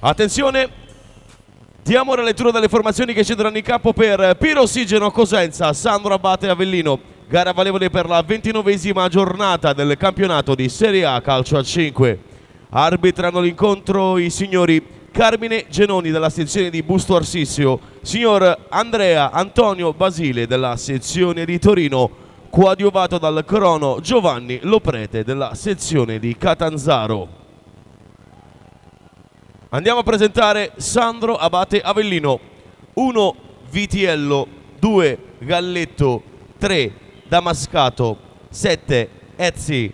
Attenzione, diamo la lettura delle formazioni che scenderanno in campo per Pirossigeno Cosenza, Sandro Abate Avellino. Gara valevole per la 29esima giornata del campionato di Serie A Calcio a 5. Arbitrano l'incontro i signori Carmine Genoni della sezione di Busto Arsizio, signor Andrea Antonio Basile della sezione di Torino, coadiuvato dal crono Giovanni Loprete della sezione di Catanzaro. Andiamo a presentare Sandro Abate Avellino. 1 Vitiello, 2 Galletto, 3 Damascato, 7 Ezzi,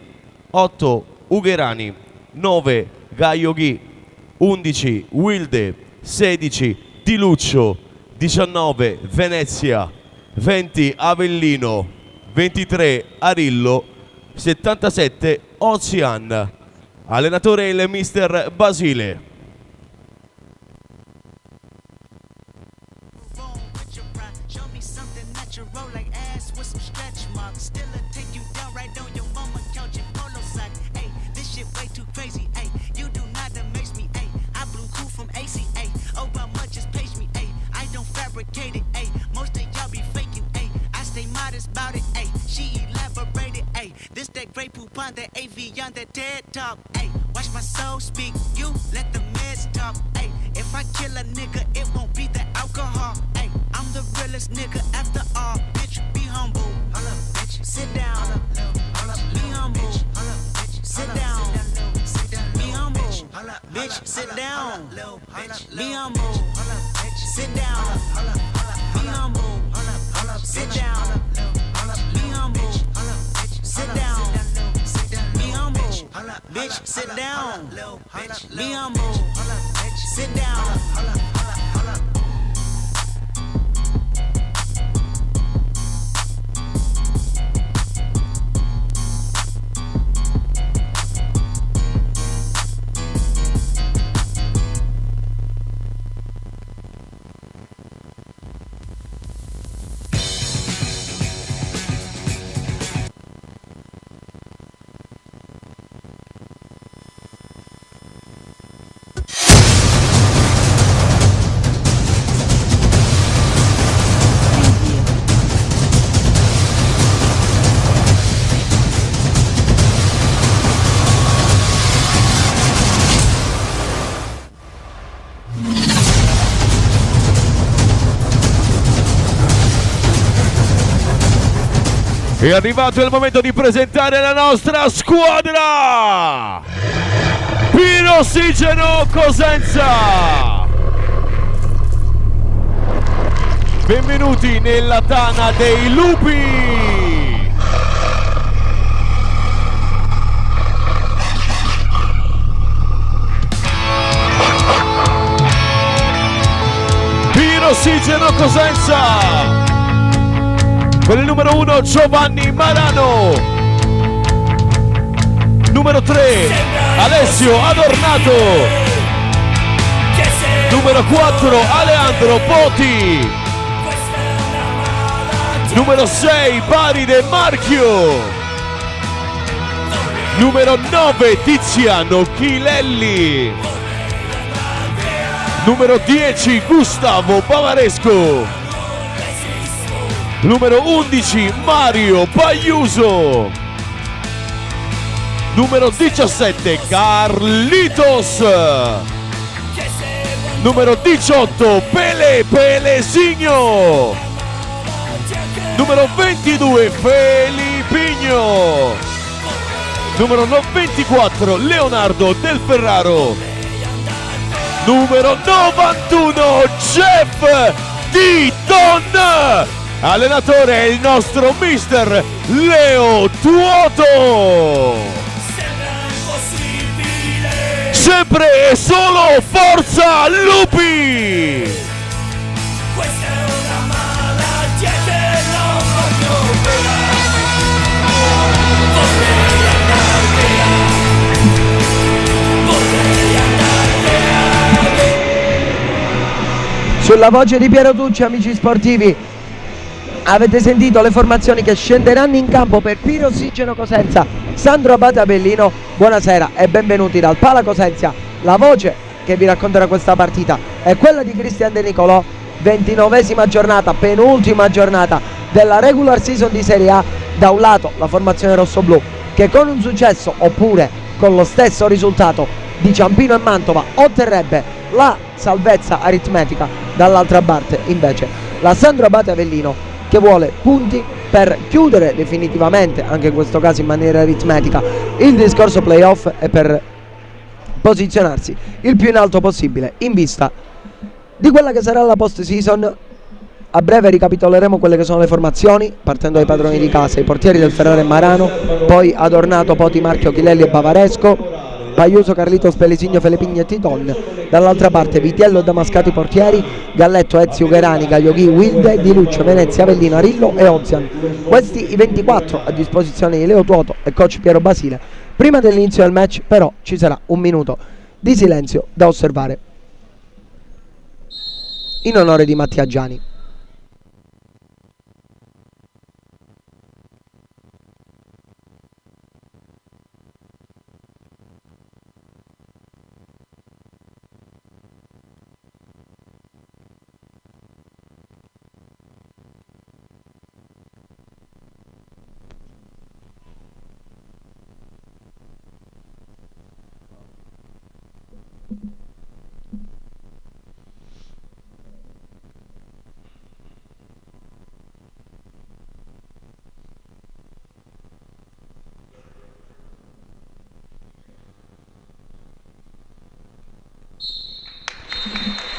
8 Ugherani, 9 Gaioghi, 11 Wilde, 16 Di Luccio, 19 Venezia, 20 Avellino, 23 Arillo, 77 Ocean. Allenatore il mister Basile. This that great poupon, that AV on that TED Talk. Ay, watch my soul speak, you let the meds talk. Ay, if I kill a nigga, it won't be the alcohol. Ay, I'm the realest nigga after all. Bitch, be humble. Hold up, bitch. Sit down. Hold up, be humble. Hold up, bitch. Sit down. Be humble. Bitch, sit down. Be humble. Sit down. Be humble. Sit down. Be humble. Sit down. Be humble. Bitch, sit down. Be humble. Sit down. È arrivato il momento di presentare la nostra squadra! Pirossigeno Cosenza! Benvenuti nella tana dei lupi! Pirossigeno Cosenza! Per il numero 1 Giovanni Marano, numero 3 Alessio Adornato, numero 4 Aleandro Poti, numero 6 Paride Marchio, numero 9 Tiziano Chilelli, numero 10 Gustavo Bavaresco, numero 11 Mario Paiuso, numero 17 Carlitos, numero 18 Pelesigno, numero 22 Felipigno, numero 24 Leonardo Del Ferraro, numero 91 Jeff Titon. Allenatore è il nostro mister Leo Tuoto. Sempre e solo forza Lupi! Questa è una malattia che non voglio via. Vorrei andare via. Sulla voce di Piero Tucci, amici sportivi, avete sentito le formazioni che scenderanno in campo per Pirossigeno Cosenza. Sandro Abate Avellino, buonasera e benvenuti dal Pala Cosenza. La voce che vi racconterà questa partita è quella di Cristian De Nicolò. 29esima giornata, penultima giornata della regular season di Serie A. Da un lato la formazione rossoblù che con un successo oppure con lo stesso risultato di Ciampino e Mantova otterrebbe la salvezza aritmetica, dall'altra parte invece la Sandro Abate Avellino che vuole punti per chiudere definitivamente, anche in questo caso in maniera aritmetica, il discorso playoff e per posizionarsi il più in alto possibile in vista di quella che sarà la post season. A breve ricapitoleremo quelle che sono le formazioni, partendo dai padroni di casa, i portieri del Ferrara e Marano, poi Adornato, Poti, Marchio, Chilelli e Bavaresco, Paiuso, Carlito, Spelesigno, Felepigni e Titon. Dall'altra parte Vitiello e Damascati portieri, Galletto, Ezio, Gherani, Gaglioghi, Wilde, Di Luccio, Venezia, Avellino, Arillo e Ozian. Questi i 24 a disposizione di Leo Tuoto e coach Piero Basile. Prima dell'inizio del match però ci sarà un minuto di silenzio da osservare in onore di Mattia Giani.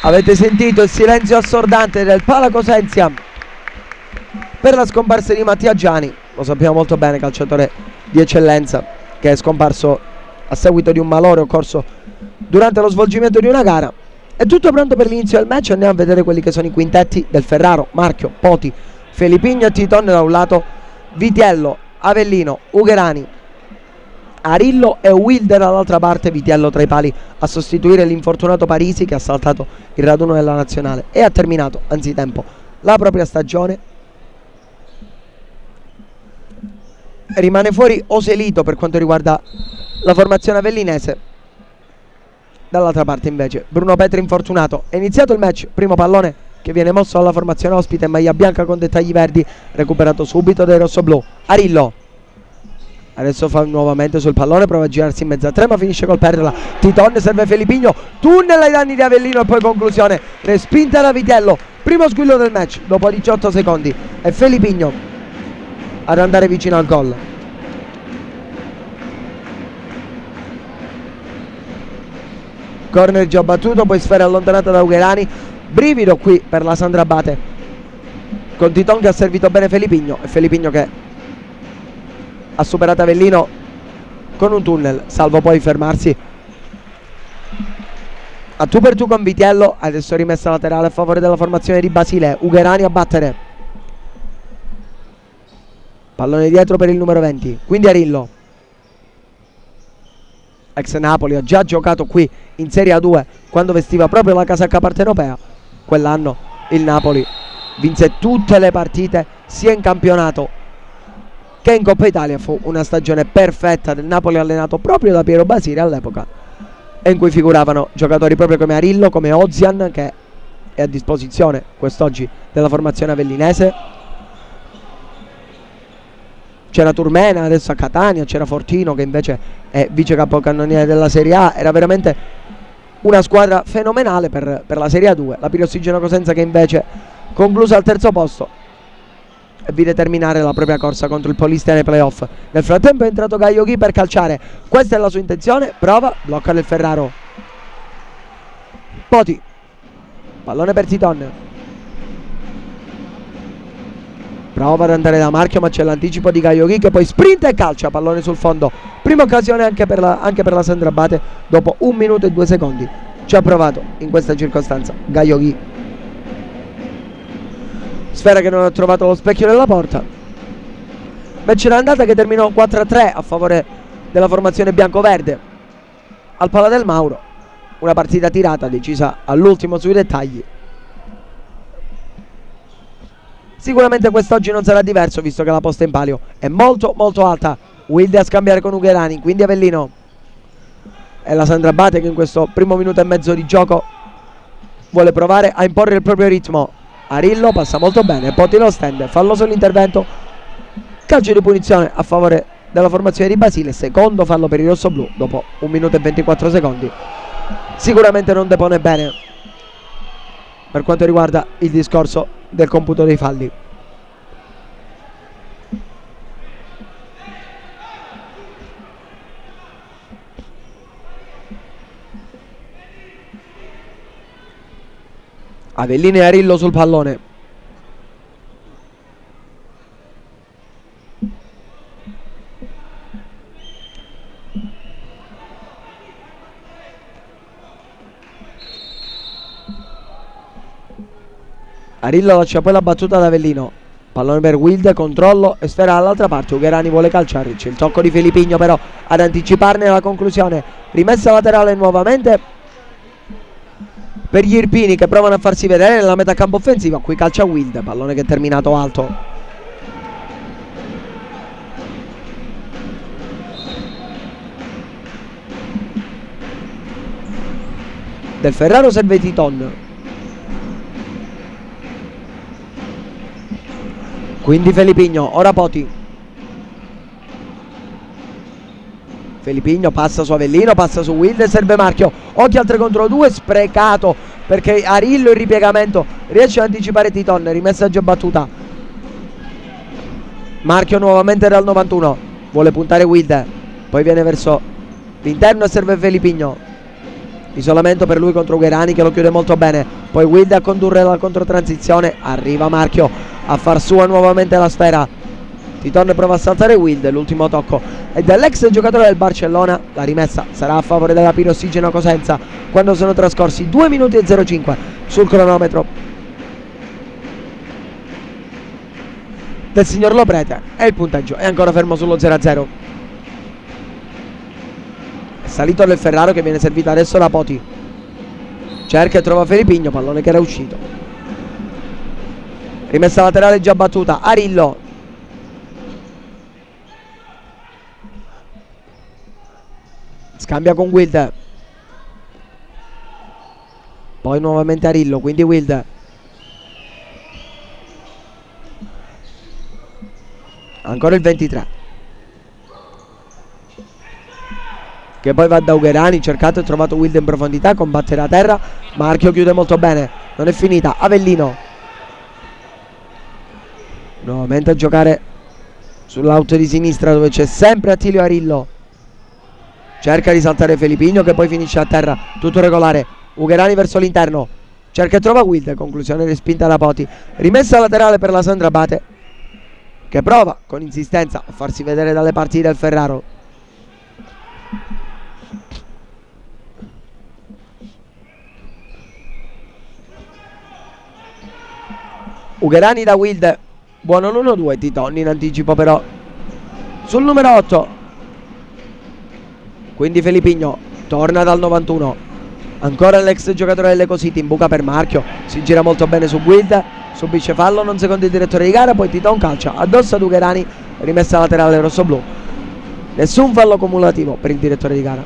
Avete sentito il silenzio assordante del Pala Cosenza per la scomparsa di Mattia Giani. Lo sappiamo molto bene, calciatore di eccellenza che è scomparso a seguito di un malore occorso durante lo svolgimento di una gara. È tutto pronto per l'inizio del match. Andiamo a vedere quelli che sono i quintetti del Ferraro: Marchio, Poti, Felipigno e Titon da un lato, Vitiello, Avellino, Ugherani, Arillo e Wilder dall'altra parte. Vitiello tra i pali a sostituire l'infortunato Parisi che ha saltato il raduno della nazionale e ha terminato anzitempo la propria stagione. Rimane fuori Oselito per quanto riguarda la formazione avellinese. Dall'altra parte invece Bruno Petri infortunato. È iniziato il match, primo pallone che viene mosso alla formazione ospite in maglia bianca con dettagli verdi, recuperato subito dai rossoblù. Arillo adesso fa nuovamente sul pallone, prova a girarsi in mezzo a tre ma finisce col perderla. Titon, serve Felipigno, tunnel ai danni di Avellino e poi conclusione respinta da Vitiello. Primo squillo del match dopo 18 secondi e Felipigno ad andare vicino al gol. Corner già battuto, poi sfera allontanata da Ugherani. Brivido qui per la Sandro Abate, con Titon che ha servito bene Felipigno e Felipigno che ha superato Avellino con un tunnel, salvo poi fermarsi a tu per tu con Vitiello. Adesso rimessa laterale a favore della formazione di Basile. Ugherani a battere, pallone dietro per il numero 20, quindi Arillo, ex Napoli, ha già giocato qui in Serie A2 quando vestiva proprio la casacca partenopea. Quell'anno il Napoli vinse tutte le partite sia in campionato che in Coppa Italia. Fu una stagione perfetta del Napoli allenato proprio da Piero Basile all'epoca, e in cui figuravano giocatori proprio come Arillo, come Ozian, che è a disposizione quest'oggi della formazione avellinese. C'era Turmena adesso a Catania, c'era Fortino che invece è vice capocannoniere della Serie A. Era veramente una squadra fenomenale per la Serie A2. La Pirossigeno Cosenza che invece conclusa al terzo posto e vide terminare la propria corsa contro il Polistria nei playoff. Nel frattempo è entrato Gaglioghi per calciare, questa è la sua intenzione, prova, blocca del Ferraro. Poti, pallone per Titon, prova ad andare da Marchio ma c'è l'anticipo di Gaglioghi che poi sprinta e calcia, pallone sul fondo. Prima occasione anche per la Sandro Abate dopo 1 minuto e 2 secondi. Ci ha provato in questa circostanza Gaglioghi. Sfera che non ha trovato lo specchio della porta. Match d'andata che terminò 4-3 a favore della formazione bianco-verde al Pala del Mauro. Una partita tirata decisa all'ultimo sui dettagli. Sicuramente quest'oggi non sarà diverso visto che la posta in palio è molto molto alta. Wilde a scambiare con Ugherani, quindi Avellino È la Sandra Abate che in questo primo minuto e mezzo di gioco vuole provare a imporre il proprio ritmo. Arillo passa molto bene, Poti lo stende, fallo sull'intervento, calcio di punizione a favore della formazione di Basile, secondo fallo per i rossoblù dopo 1 minuto e 24 secondi. Sicuramente non depone bene per quanto riguarda il discorso del computo dei falli. Avellino e Arillo sul pallone. Arillo lascia poi la battuta ad Avellino. Pallone per Wilde, controllo e sfera dall'altra parte. Ugherani vuole calciare. C'è il tocco di Felipigno però ad anticiparne la conclusione. Rimessa laterale nuovamente per gli Irpini che provano a farsi vedere nella metà campo offensiva. Qui calcia Wilde, pallone che è terminato alto. Del Ferraro serve Titon. Quindi Felipigno, ora Poti. Felipigno passa su Avellino, passa su Wilde, serve Marchio. Occhio al 3 contro 2, sprecato perché Arillo in ripiegamento riesce ad anticipare Titon, rimessa già battuta. Marchio nuovamente dal 91, vuole puntare Wilde, poi viene verso l'interno e serve Felipigno. Isolamento per lui contro Ugherani che lo chiude molto bene. Poi Wilde a condurre la controtransizione, arriva Marchio a far sua nuovamente la sfera. Titon prova a saltare Wilde, l'ultimo tocco è dell'ex giocatore del Barcellona. La rimessa sarà a favore della Pirossigeno Cosenza quando sono trascorsi 2 minuti e 05 sul cronometro del signor Loprete e il punteggio è ancora fermo sullo 0-0. È salito del Ferraro che viene servito adesso da Poti. Cerca e trova Felipigno, pallone che era uscito. Rimessa laterale già battuta, Arillo. Scambia con Wilde. Poi nuovamente Arillo, quindi Wilde. Ancora il 23. Che poi va da Ugherani, cercato e trovato Wilde in profondità, combattere a terra. Marchio chiude molto bene, non è finita. Avellino. Nuovamente a giocare sull'out di sinistra dove c'è sempre Attilio Arillo. Cerca di saltare Felipigno che poi finisce a terra, tutto regolare. Ugherani verso l'interno, cerca e trova Wilde, conclusione respinta da Poti. Rimessa laterale per la Sandra Abate che prova con insistenza a farsi vedere dalle parti del Ferraro. Ugherani da Wilde, buono l'1-2, Titon in anticipo però sul numero 8. Quindi Felipigno torna dal 91. Ancora l'ex giocatore dell'Ecositi, in buca per Marchio, si gira molto bene su Wilde, subisce fallo, non secondo il direttore di gara, poi Titon calcia addosso ad Ugherani, rimessa laterale rossoblù. Nessun fallo cumulativo per il direttore di gara.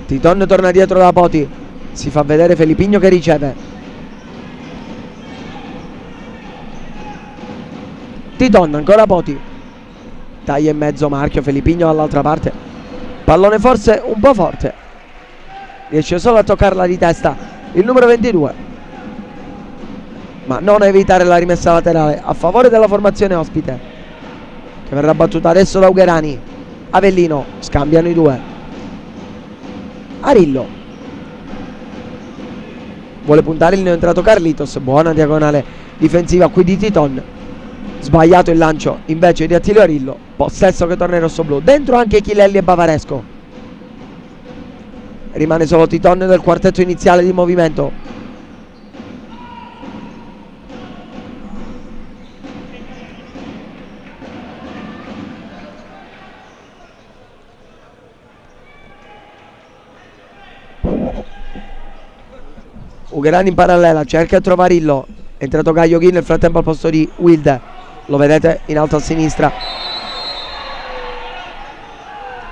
Titon torna dietro da Poti, si fa vedere Felipigno che riceve. Titon, ancora Poti, taglia in mezzo Marchio, Felipigno dall'altra parte, pallone forse un po' forte, riesce solo a toccarla di testa il numero 22, ma non a evitare la rimessa laterale a favore della formazione ospite che verrà battuta adesso da Ugherani. Avellino, scambiano i due. Arillo vuole puntare il neoentrato Carlitos, buona diagonale difensiva qui di Titon. Sbagliato il lancio invece di Attilio Arillo, possesso che torna in rossoblù, dentro anche Chilelli e Bavaresco. Rimane solo Titon del quartetto iniziale di movimento. Ugherani in parallela, cerca di trovare Arillo, è entrato Gaglioghi nel frattempo al posto di Wilde. lo vedete in alto a sinistra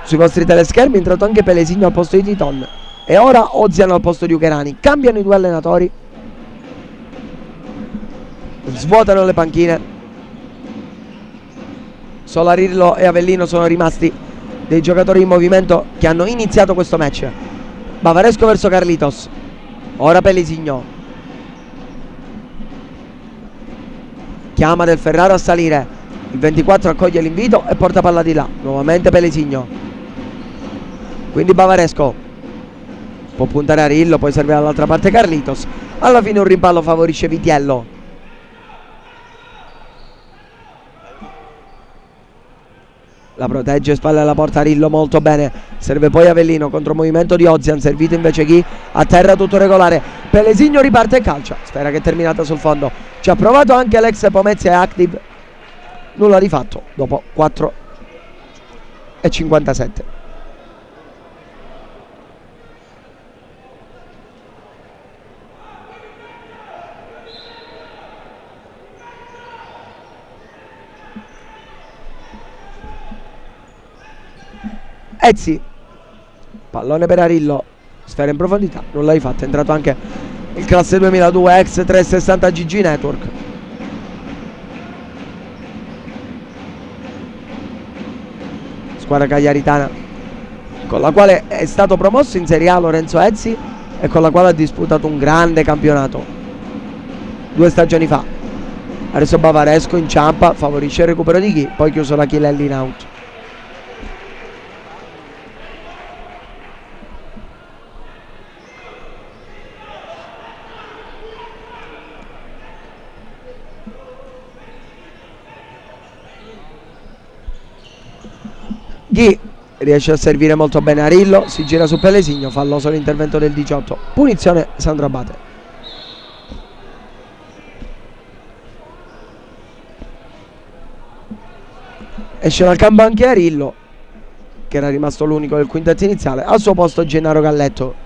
sui vostri teleschermi. È entrato anche Pelesigno al posto di Titon e ora Ozian al posto di Ucherani. Cambiano i due allenatori, svuotano le panchine. Solarillo e Avellino sono rimasti dei giocatori in movimento che hanno iniziato questo match. Bavaresco verso Carlitos, ora Pelesigno, chiama Del Ferraro a salire, il 24 accoglie l'invito e porta palla di là, nuovamente Pelesigno, quindi Bavaresco può puntare a Rillo, poi serve dall'altra parte Carlitos. Alla fine un rimpallo favorisce Vitiello. La protegge, spalle alla porta Rillo molto bene. Serve poi Avellino contro movimento di Ozian. Servito invece chi? A terra tutto regolare. Pelesigno riparte e calcia. Sfera che è terminata sul fondo. Ci ha provato anche l'ex Pomezia e Active. Nulla di fatto dopo 4:57. Ezzi, pallone per Arillo, sfera in profondità, nulla di fatto. È entrato anche il classe 2002 ex 360 GG Network. Squadra cagliaritana con la quale è stato promosso in Serie A Lorenzo Ezzi e con la quale ha disputato un grande campionato 2 stagioni fa. Adesso Bavaresco inciampa, favorisce il recupero di chi, poi chiuso da Chilelli in out. Ghi riesce a servire molto bene Arillo, si gira su Pelesigno, falloso l'intervento del 18, punizione Sandro Abate. Esce dal campo anche Arillo, che era rimasto l'unico del quintetto iniziale. Al suo posto Gennaro Galletto.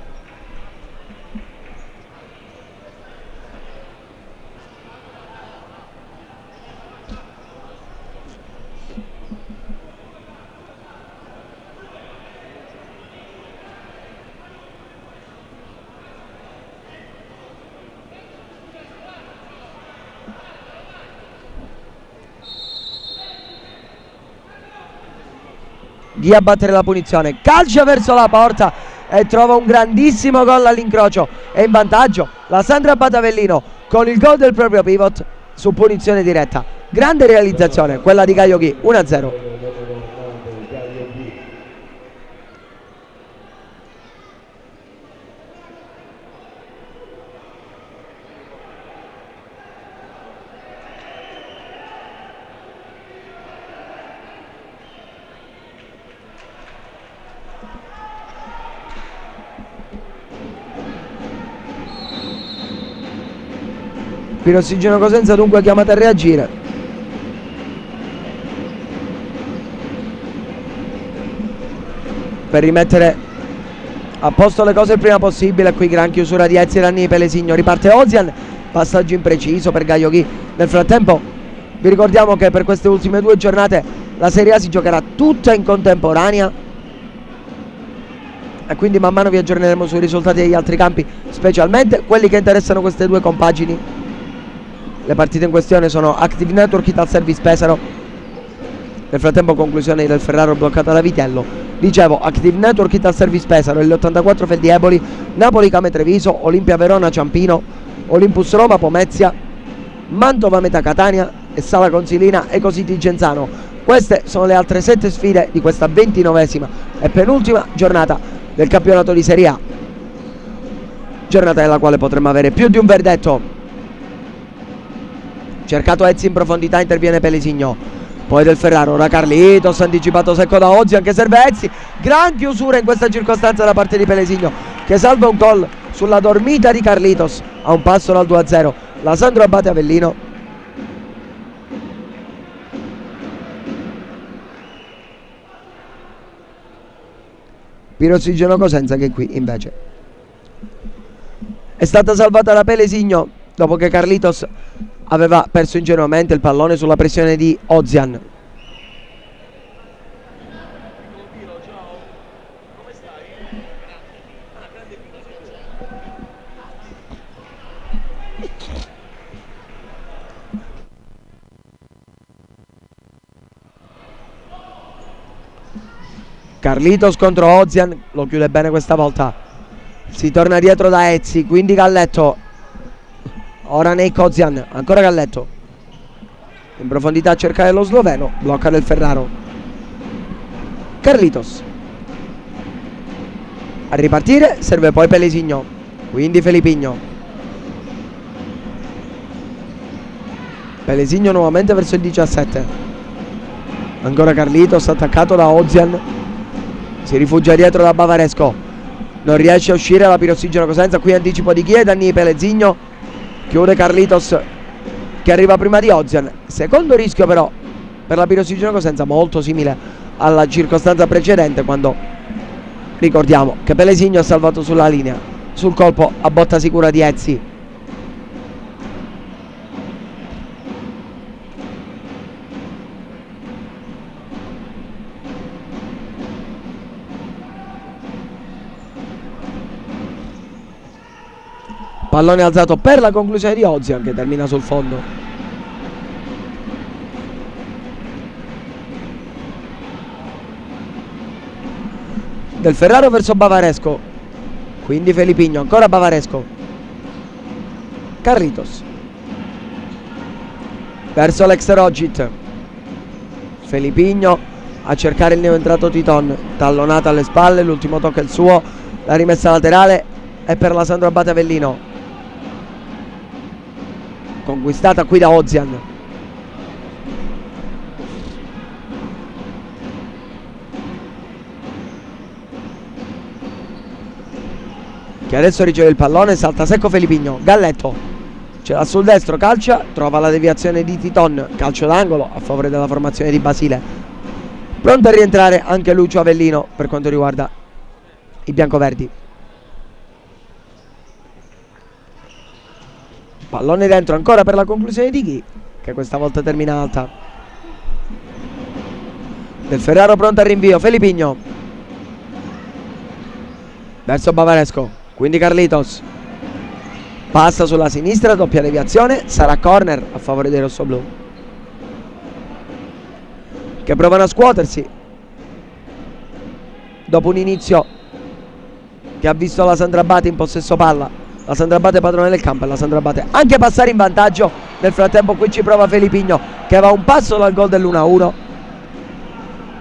Ghi a battere la punizione, calcia verso la porta e trova un grandissimo gol all'incrocio. È in vantaggio la Sandro Abate Avellino con il gol del proprio pivot su punizione diretta. Grande realizzazione quella di Caio Ghi, 1-0. Pirossigeno Cosenza dunque chiamata a reagire. Per rimettere a posto le cose il prima possibile. Qui gran chiusura di Ezzi Ranni Pelesigno. Riparte Ozian, passaggio impreciso per Caio Ghi. Nel frattempo vi ricordiamo che per queste ultime 2 giornate la Serie A si giocherà tutta in contemporanea e quindi man mano vi aggiorneremo sui risultati degli altri campi, specialmente quelli che interessano queste 2 compagini. Le partite in questione sono Active Network, Ital Service Pesaro. Nel frattempo conclusione del Ferraro bloccata da Vitiello. Dicevo, Active Network, Ital Service Pesaro, L84 Feldi Eboli, Napoli Came Treviso, Olimpia Verona Ciampino, Olympus Roma Pomezia, Mantova Meta Catania e Sala Consilina Ecositi Genzano. Queste sono le altre 7 sfide di questa 29esima e penultima giornata del campionato di Serie A. Giornata nella quale potremmo avere più di un verdetto. Cercato Ezzi in profondità, interviene Pelesigno, poi Del Ferraro, ora Carlitos, anticipato secco da Ozian che serve Ezzi. Gran chiusura in questa circostanza da parte di Pelesigno, che salva un gol sulla dormita di Carlitos a un passo dal 2-0. La Sandro Abate Avellino. Pirossigeno Cosenza che qui invece è stata salvata da Pelesigno dopo che Carlitos aveva perso ingenuamente il pallone sulla pressione di Ozian. Carlitos contro Ozian, lo chiude bene questa volta. Si torna dietro da Ezzi, quindi Galletto. Ora Nate Ozian, ancora Galletto. In profondità a cercare lo sloveno, blocca del Ferraro. Carlitos. A ripartire serve poi Pelesigno, quindi Felipigno. Pelesigno nuovamente verso il 17. Ancora Carlitos attaccato da Ozian. Si rifugia dietro da Bavaresco. Non riesce a uscire la Pirossigeno Cosenza. Qui anticipo di chi è danni di Pelesigno. Chiude Carlitos che arriva prima di Ozian. Secondo rischio però per la Pirossigeno Cosenza, molto simile alla circostanza precedente, quando ricordiamo che Pelesigno ha salvato sulla linea sul colpo a botta sicura di Ezzi. Pallone alzato per la conclusione di Ozian, che termina sul fondo. Del Ferraro verso Bavaresco, quindi Felipigno, ancora Bavaresco. Carlitos verso Alex Rogit. Felipigno a cercare il neoentrato Titon, tallonata alle spalle, l'ultimo tocco è il suo. La rimessa laterale è per la Sandro Abate Avellino, conquistata qui da Ozian. Che adesso riceve il pallone, salta secco Felipigno. Galletto ce l'ha sul destro, calcia, trova la deviazione di Titon, calcio d'angolo a favore della formazione di Basile. Pronto a rientrare anche Lucio Avellino per quanto riguarda i biancoverdi. Pallone dentro ancora per la conclusione di Ghi, che questa volta termina alta. Del Ferraro pronto al rinvio, Felipigno verso Bavaresco, quindi Carlitos passa sulla sinistra, doppia deviazione, sarà corner a favore dei rossoblù, che provano a scuotersi dopo un inizio che ha visto la Sandro Abate in possesso palla. La Sandro Abate padrone del campo e la Sandro Abate anche passare in vantaggio. Nel frattempo qui ci prova Felipigno, che va un passo dal gol dell'1-1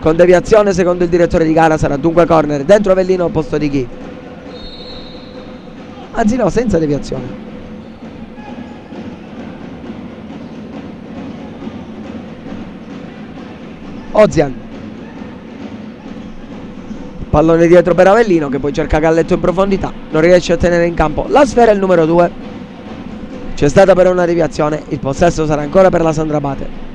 con deviazione. Secondo il direttore di gara sarà dunque corner dentro Avellino al posto di Ghi, anzi no, senza deviazione. Ozian, pallone dietro per Avellino, che poi cerca Galletto in profondità, non riesce a tenere in campo la sfera. Il numero 2, c'è stata però una deviazione, il possesso sarà ancora per la Sandro Abate.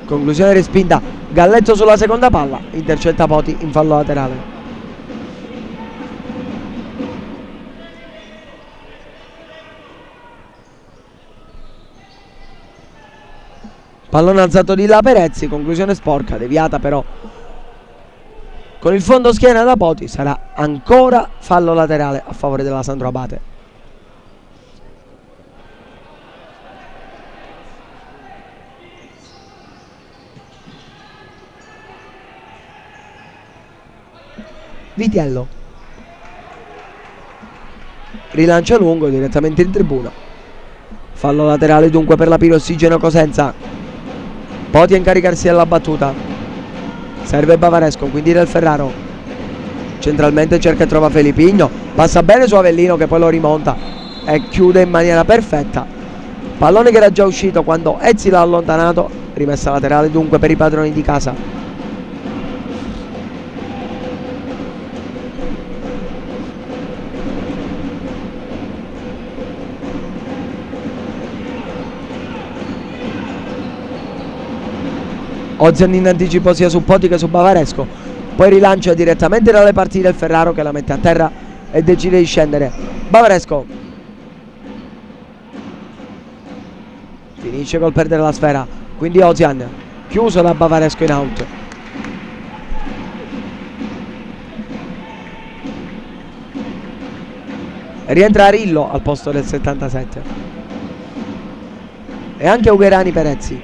Conclusione respinta. Galletto sulla seconda palla, intercetta Poti in fallo laterale. Pallone alzato di là per Ezzi, conclusione sporca, deviata però con il fondo schiena da Poti. Sarà ancora fallo laterale a favore della Sandro Abate. Vitiello, rilancia lungo direttamente in tribuna. Fallo laterale dunque per la Pirossigeno Cosenza. Poti a incaricarsi della battuta. Serve Bavaresco, quindi Del Ferraro. Centralmente cerca e trova Felipigno. Passa bene su Avellino, che poi lo rimonta e chiude in maniera perfetta. Pallone che era già uscito quando Ezzi l'ha allontanato. Rimessa laterale dunque per i padroni di casa. Ozian in anticipo sia su Poti che su Bavaresco, poi rilancia direttamente dalle parti del Ferraro che la mette a terra e decide di scendere. Bavaresco finisce col perdere la sfera, quindi Ozian chiuso da Bavaresco in out. Rientra Arillo al posto del 77 e anche Ugherani Perezzi.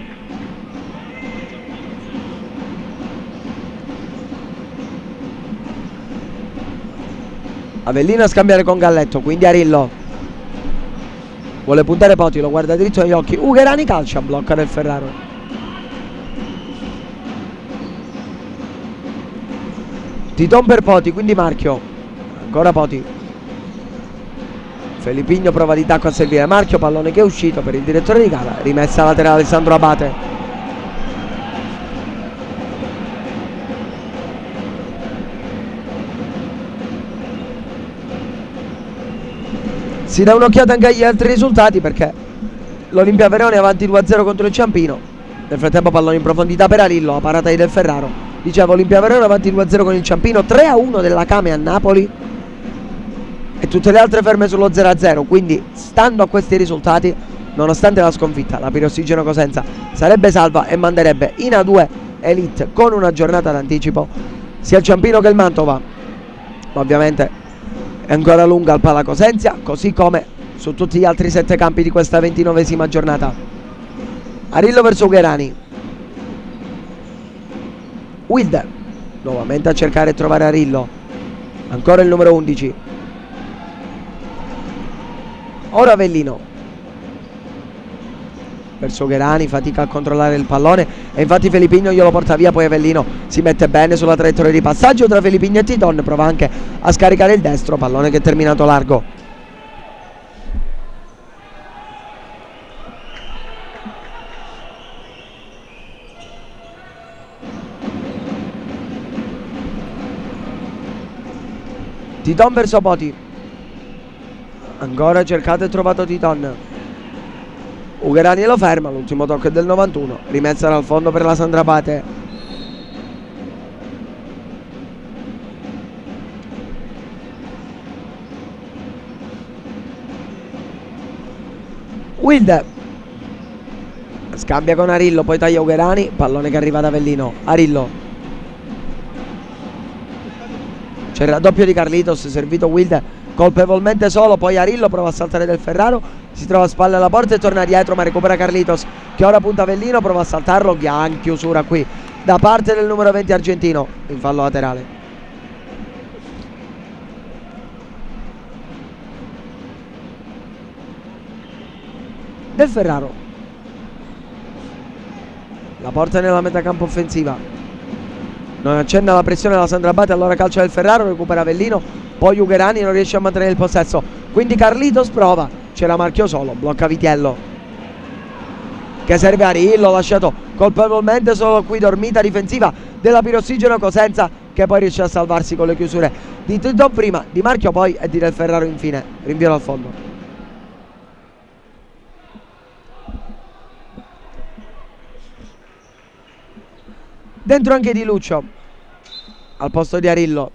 Avellino a scambiare con Galletto, quindi Arillo vuole puntare Poti, lo guarda dritto negli occhi. Ugherani calcia, blocca del Ferraro. Titon per Poti, quindi Marchio, ancora Poti. Felippigno prova di tacco a servire Marchio, pallone che è uscito per il direttore di gara, rimessa laterale Alessandro Abate. Si dà un'occhiata anche agli altri risultati perché l'Olimpia Verona è avanti 2-0 contro il Ciampino. Nel frattempo pallone in profondità per Arillo, la parata di Del Ferraro. Dicevo, Olimpia Verona avanti 2-0 con il Ciampino, 3-1 della Came a Napoli e tutte le altre ferme sullo 0-0. Quindi stando a questi risultati, nonostante la sconfitta, la Pirossigeno Cosenza sarebbe salva e manderebbe in A2 Elite con una giornata d'anticipo sia il Ciampino che il Mantova. Ma ovviamente è ancora lunga al Pala Cosenza, così come su tutti gli altri 7 campi di questa 29esima giornata. Arillo verso Ugherani. Wilder nuovamente a cercare e trovare Arillo, ancora il numero 11. Ora Avellino verso Ugherani, fatica a controllare il pallone e infatti Felippigno glielo porta via, poi Avellino si mette bene sulla traiettoria di passaggio tra Felippigno e Titon, prova anche a scaricare il destro, pallone che è terminato largo. Titon verso Poti, ancora cercato e trovato Titon. Ugherani lo ferma, l'ultimo tocco è del 91, rimessa dal fondo per la Sandrabate. Wilde scambia con Arillo, poi taglia Ugherani, pallone che arriva da Avellino. Arillo, c'è il raddoppio di Carlitos, servito Wilde colpevolmente solo, poi Arillo prova a saltare Del Ferraro, si trova a spalle alla porta e torna dietro, ma recupera Carlitos che ora punta Avellino, prova a saltarlo, gran chiusura qui da parte del numero 20 argentino in fallo laterale. Del Ferraro la porta nella metacampo offensiva, non accenna la pressione della Sandrabate, allora calcia Del Ferraro, recupera Avellino, poi Ugherani non riesce a mantenere il possesso, quindi Carlitos prova, c'era Marchio solo, blocca Vitiello che serve a Arillo, lasciato colpevolmente solo qui, dormita difensiva della Pirossigeno Cosenza che poi riesce a salvarsi con le chiusure di Titon prima, di Marchio poi e di Del Ferraro infine, rinvio al fondo. Dentro anche Di Luccio al posto di Arillo.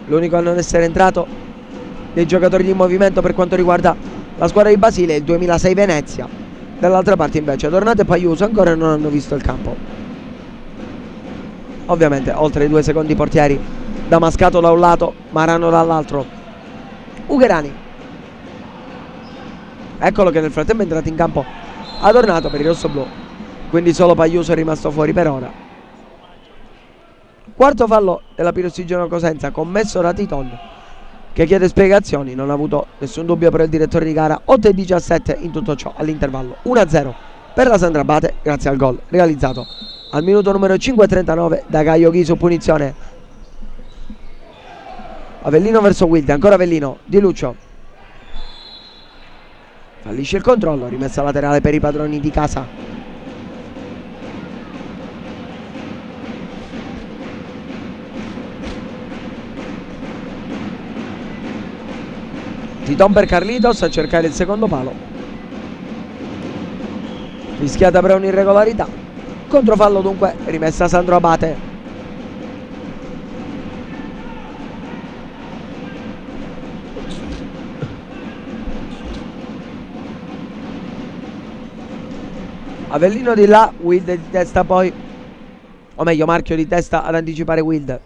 L'unico a non essere entrato dei giocatori di movimento per quanto riguarda la squadra di Basile è il 2006 Venezia. Dall'altra parte invece Tornato e Paiuso ancora non hanno visto il campo. Ovviamente oltre ai 2 secondi portieri, Damascato da un lato, Marano dall'altro. Ugherani, eccolo che nel frattempo è entrato in campo Adornato per il rossoblu, quindi solo Paiuso è rimasto fuori per ora. Quarto fallo della Pirossigeno Cosenza commesso da Titon che chiede spiegazioni, non ha avuto nessun dubbio per il direttore di gara. 8-17 in tutto ciò all'intervallo, 1-0 per la Sandrabate grazie al gol realizzato al minuto numero 5:39 da Gaio Ghi su punizione. Avellino verso Wilde, ancora Avellino, Di Luccio fallisce il controllo, rimessa laterale per i padroni di casa. Titon per Carlitos a cercare il secondo palo. Fischiata per un'irregolarità. Controfallo dunque, rimessa Sandro Abate. Avellino di là, Wild di testa poi, o meglio Marchio di testa ad anticipare Wild.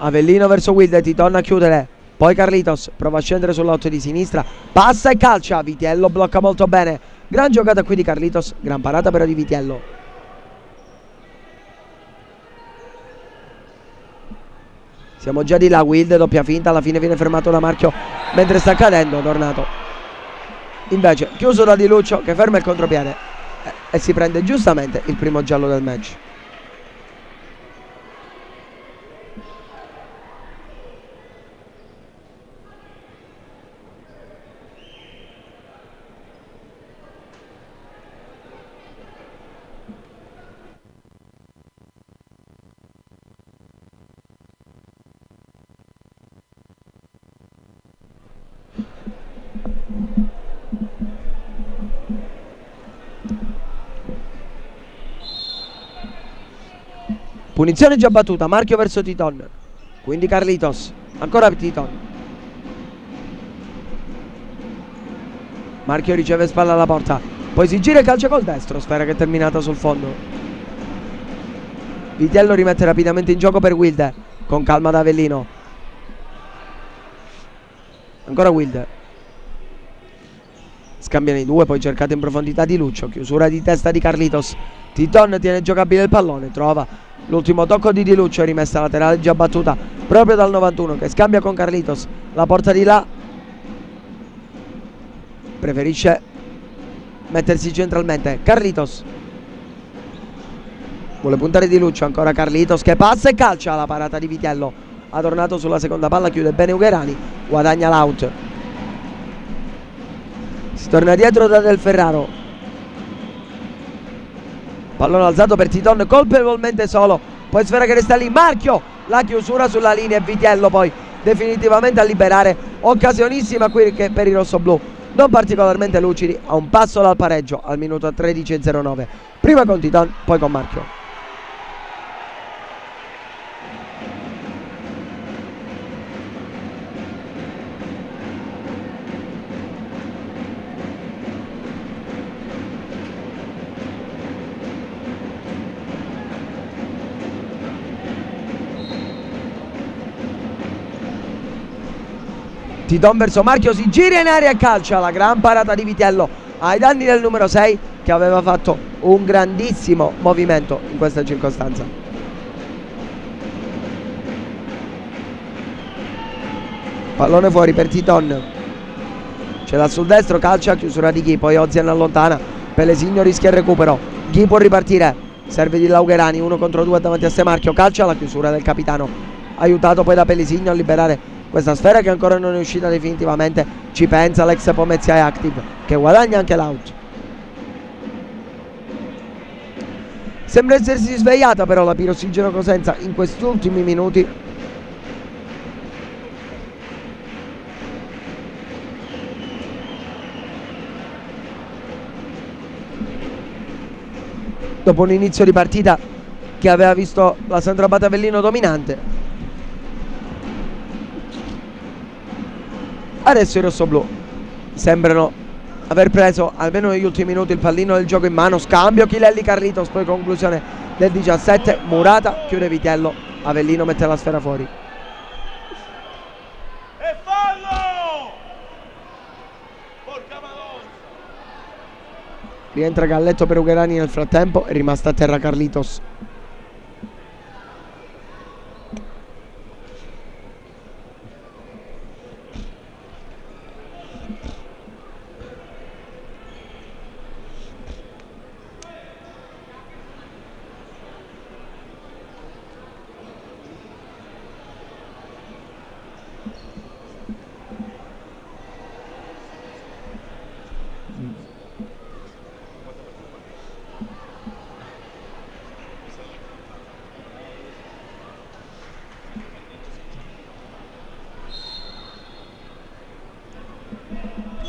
Avellino verso Wild, Titon a chiudere, poi Carlitos prova a scendere sull'otto di sinistra, passa e calcia, Vitiello blocca molto bene, gran giocata qui di Carlitos, gran parata però di Vitiello. Siamo già di là, Wild doppia finta, alla fine viene fermato da Marchio mentre sta cadendo, tornato. Invece chiuso da Di Luccio che ferma il contropiede e si prende giustamente il primo giallo del match. Punizione già battuta, Marchio verso Titon, quindi Carlitos, ancora Titon. Marchio riceve spalla alla porta, poi si gira e calcia col destro, sfera che è terminata sul fondo. Vitiello rimette rapidamente in gioco per Wild, con calma da Avellino. Ancora Wild. Scambiano i due, poi cercate in profondità di Luccio, chiusura di testa di Carlitos. Titon tiene giocabile il pallone, trova l'ultimo tocco di Luccio, rimessa laterale già battuta proprio dal 91 che scambia con Carlitos, la porta di là, preferisce mettersi centralmente. Carlitos vuole puntare Di Luccio, ancora Carlitos che passa e calcia, la parata di Vitiello, ha tornato sulla seconda palla, chiude bene Ugherani, guadagna l'out. Si torna dietro da Del Ferraro, pallone alzato per Titon, colpevolmente solo, poi sfera che resta lì, Marchio, la chiusura sulla linea e Vitiello poi definitivamente a liberare, occasionissima qui che per i rossoblù, non particolarmente lucidi, a un passo dal pareggio al minuto 13:09, prima con Titon, poi con Marchio. Titon verso Marchio, si gira in aria e calcia, la gran parata di Vitiello ai danni del numero 6 che aveva fatto un grandissimo movimento in questa circostanza. Pallone fuori per Titon, ce l'ha sul destro, calcia, chiusura di Ghi, poi Ozian allontana, Pelesigno rischia il recupero, Ghi può ripartire, serve di Laugherani, 1 contro 2 davanti a sé Marchio, calcia, la chiusura del capitano, aiutato poi da Pelesigno a liberare questa sfera che ancora non è uscita definitivamente. Ci pensa l'ex Pomezia e Active che guadagna anche l'out. Sembra essersi svegliata però la Pirossigeno Cosenza in questi ultimi minuti. Dopo un inizio di partita che aveva visto la Sandro Abate Avellino dominante, adesso i rossoblù sembrano aver preso almeno negli ultimi minuti il pallino del gioco in mano. Scambio Chilelli Carlitos, poi conclusione del 17, Murata chiude Vitiello, Avellino mette la sfera fuori. E fallo! Porca madonna! Rientra Galletto per Ugherani nel frattempo, è rimasta a terra Carlitos.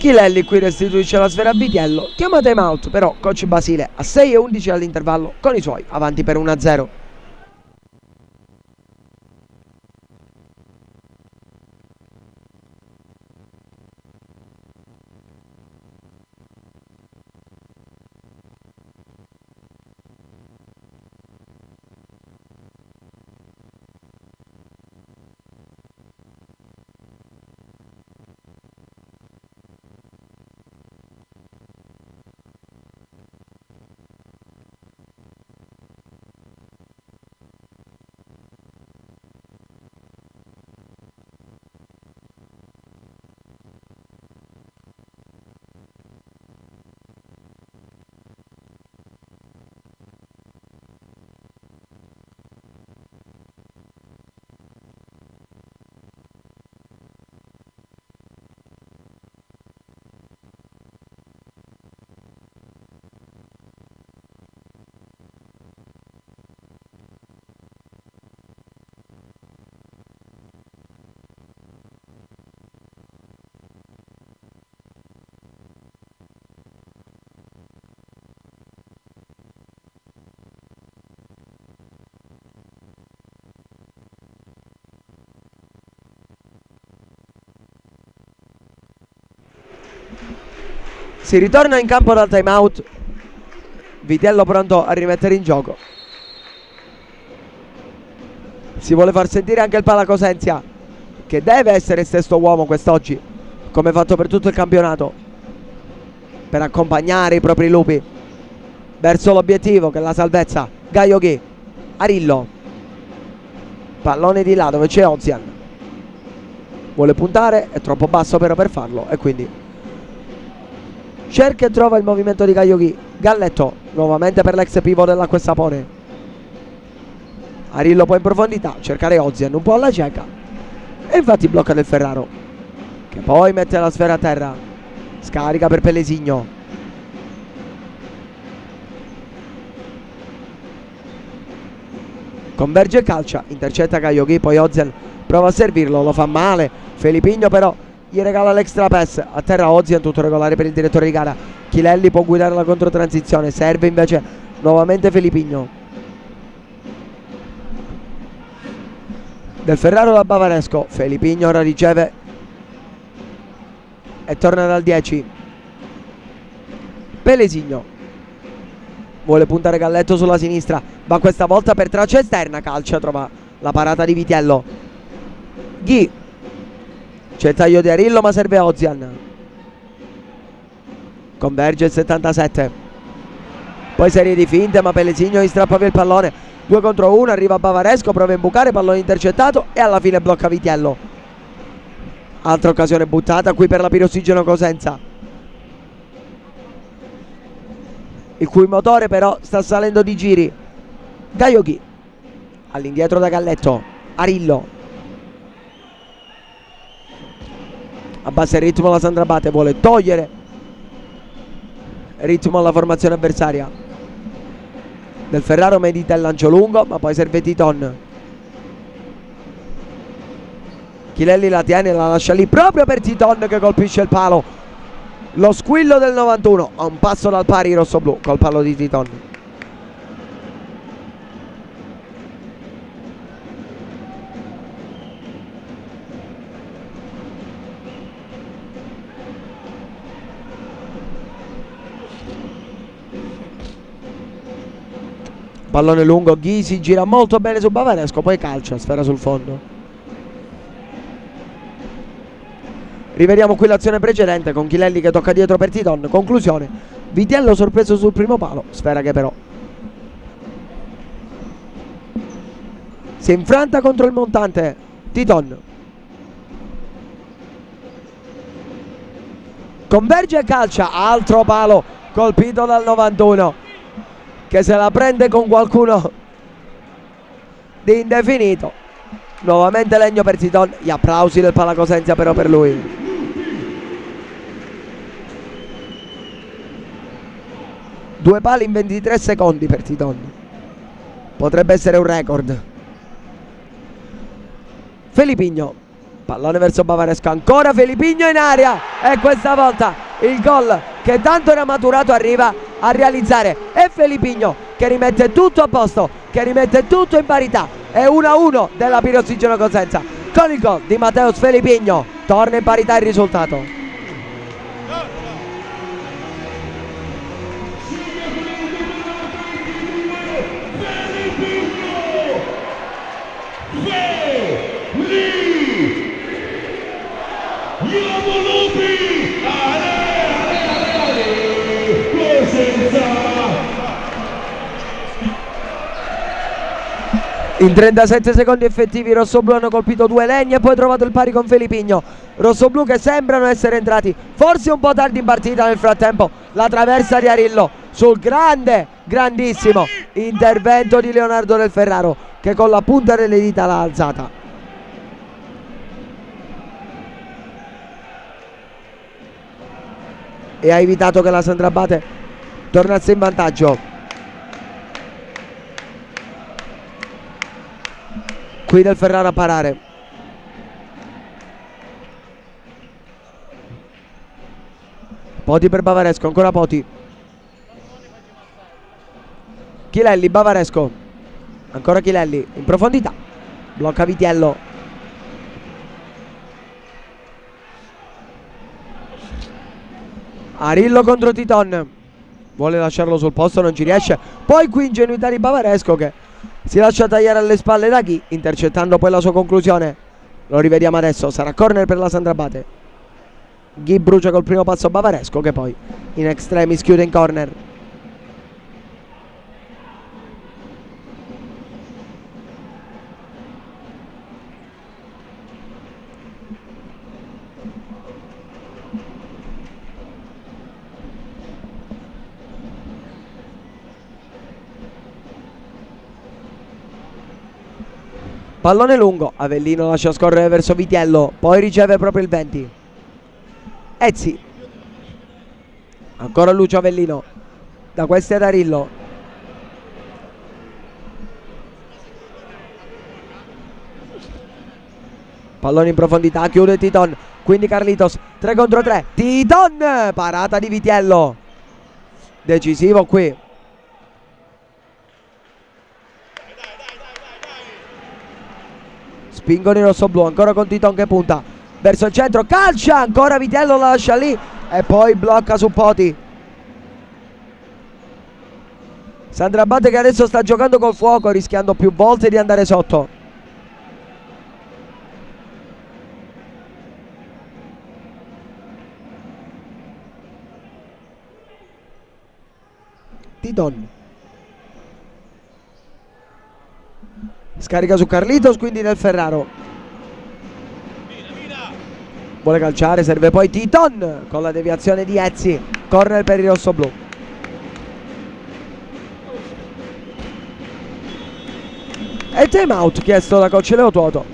Chilelli qui restituisce la sfera a Vitiello. Chiama time out però coach Basile a 6:11 all'intervallo con i suoi avanti per 1-0. Si ritorna in campo dal time out. Vitiello pronto a rimettere in gioco. Si vuole far sentire anche il Pala Cosenza, che deve essere il sesto uomo quest'oggi, come fatto per tutto il campionato, per accompagnare i propri lupi verso l'obiettivo che è la salvezza. Gaioghi, Arillo, pallone di là dove c'è Ozian, vuole puntare, è troppo basso però per farlo e quindi cerca e trova il movimento di Gaioghi. Galletto nuovamente per l'ex pivot dell'Acqua e Sapone. Arillo poi in profondità, cercare Ozian un po' alla cieca e infatti blocca del Ferraro, che poi mette la sfera a terra. Scarica per Pelesigno. Converge e calcia, intercetta Gaioghi, poi Ozian prova a servirlo, lo fa male. Felipigno però gli regala l'extra pass, a terra Ozian, tutto regolare per il direttore di gara. Chilelli può guidare la controtransizione, serve invece nuovamente Felipigno. Del Ferraro da Bavaresco, Felipigno ora riceve e torna dal 10. Pelesigno vuole puntare Galletto sulla sinistra, ma questa volta per traccia esterna, calcia, trova la parata di Vitiello. Ghi, c'è il taglio di Arillo ma serve Ozian. Converge il 77. Poi serie di finte ma Pelesigno gli strappa via il pallone. 2 contro 1, arriva Bavaresco, prova a imbucare, pallone intercettato e alla fine blocca Vitiello. Altra occasione buttata qui per la Pirossigeno Cosenza, il cui motore però sta salendo di giri. Gaioghi all'indietro da Galletto. Arillo abbassa il ritmo, la Sandra Abate vuole togliere ritmo alla formazione avversaria. Del Ferraro medita il lancio lungo ma poi serve Titon. Chilelli la tiene e la lascia lì proprio per Titon che colpisce il palo. Lo squillo del 91 a un passo dal pari rossoblu col palo di Titon. Pallone lungo, Ghi si gira molto bene su Bavaresco, poi calcia, sfera sul fondo. Rivediamo qui l'azione precedente con Chilelli che tocca dietro per Titon. Conclusione, Vitiello sorpreso sul primo palo, sfera che però si infranta contro il montante Titon. Converge e calcia, altro palo colpito dal 91 che se la prende con qualcuno di indefinito. Nuovamente legno per Titon, gli applausi del Pala Cosenza però per lui. Due pali in 23 secondi per Titon, potrebbe essere un record. Felipigno Pallone verso Bavaresco, ancora Felipigno in aria e questa volta il gol che tanto era maturato arriva a realizzare. E Felipigno che rimette tutto a posto, che rimette tutto in parità. È 1-1 della Pirossigeno Cosenza. Con il gol di Mateus Felipigno torna in parità il risultato. In 37 secondi effettivi i rossoblù hanno colpito 2 legni e poi trovato il pari con Felipigno. Rossoblù che sembrano essere entrati forse un po' tardi in partita. Nel frattempo la traversa di Arillo sul grandissimo intervento di Leonardo Del Ferraro, che con la punta delle dita l'ha alzata. E ha evitato che la Sandrabate tornasse in vantaggio. Qui Del Ferraro a parare. Poti per Bavaresco, ancora Poti. Chilelli, Bavaresco. Ancora Chilelli, in profondità. Blocca Vitiello. Arillo contro Titon. Vuole lasciarlo sul posto, non ci riesce. Poi qui ingenuità di Bavaresco che si lascia tagliare alle spalle da Ghi, intercettando poi la sua conclusione. Lo rivediamo adesso, sarà corner per la Sandrabate. Ghi brucia col primo passo Bavaresco che poi in extremis chiude in corner. Pallone lungo, Avellino lascia scorrere verso Vitiello, poi riceve proprio il 20. Ezzi. Ancora Lucio Avellino. Da questi ad Arillo. Pallone in profondità, chiude Titon. Quindi Carlitos, 3 contro 3. Titon, parata di Vitiello. Decisivo qui. Spingono i rossoblù, ancora con Titon che punta verso il centro, calcia, ancora Vitiello la lascia lì e poi blocca su Poti. Sandrabate che adesso sta giocando col fuoco, rischiando più volte di andare sotto. Titon scarica su Carlitos, quindi Del Ferraro vuole calciare, serve poi Titon con la deviazione di Ezzi. Corner per i rossoblù. E time out chiesto da coach Leo Tuoto,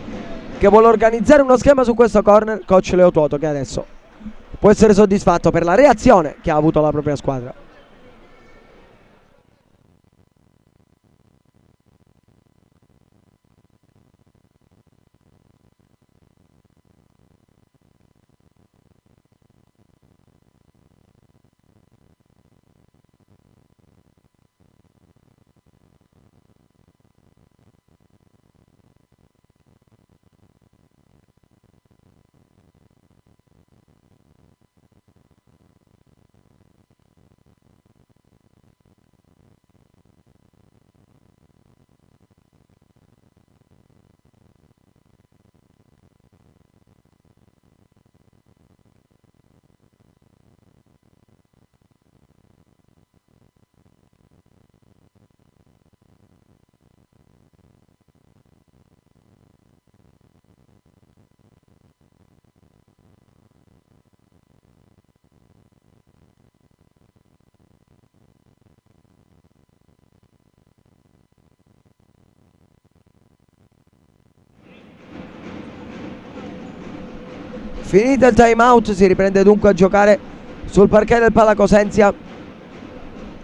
che vuole organizzare uno schema su questo corner. Coach Leo Tuoto che adesso può essere soddisfatto per la reazione che ha avuto la propria squadra. Finito il time out si riprende dunque a giocare sul parquet del Palacosenzia.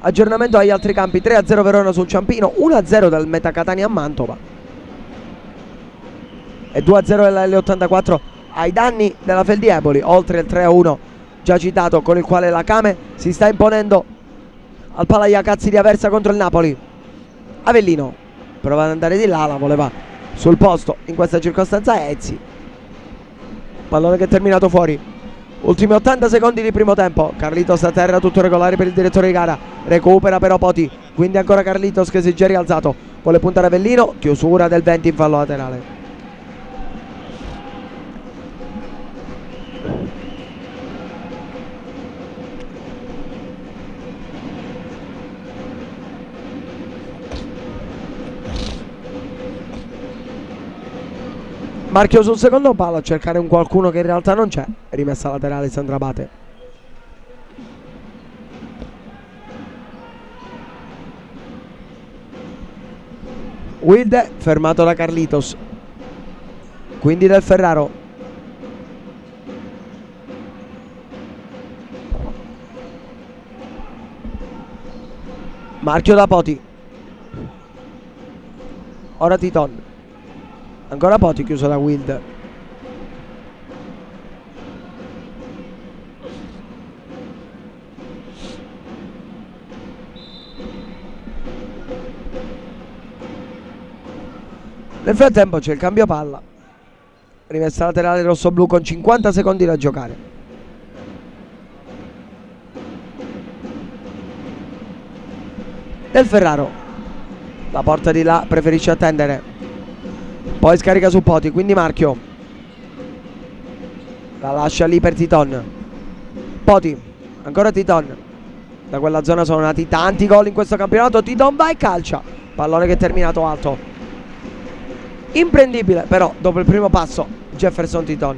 Aggiornamento agli altri campi: 3-0 Verona sul Ciampino, 1-0 dal Catania a Mantova e 2-0 della L84 ai danni della Feldieboli, oltre il 3-1 già citato, con il quale la Kame si sta imponendo al Palaiacazzi di Aversa contro il Napoli. Avellino prova ad andare di là, la voleva sul posto in questa circostanza Ezzi. Pallone che è terminato fuori. Ultimi 80 secondi di primo tempo. Carlitos a terra, tutto regolare per il direttore di gara. Recupera però Poti, quindi ancora Carlitos che si è già rialzato. Vuole puntare Avellino, chiusura del 20 in fallo laterale. Marchio sul secondo palo a cercare un qualcuno che in realtà non c'è. Rimessa laterale Sandro Abate. Wilde fermato da Carlitos, quindi Del Ferraro. Marchio da Poti. Ora Titon. Ancora Poti chiuso da Wild. Nel frattempo c'è il cambio palla. Rimessa laterale rossoblu con 50 secondi da giocare. Del Ferraro. La porta di là preferisce attendere. Poi scarica su Poti, quindi Marchio la lascia lì per Titon. Poti, ancora Titon. Da quella zona sono nati tanti gol in questo campionato. Titon va e calcia. Pallone che è terminato alto. Imprendibile però dopo il primo passo Jefferson Titon.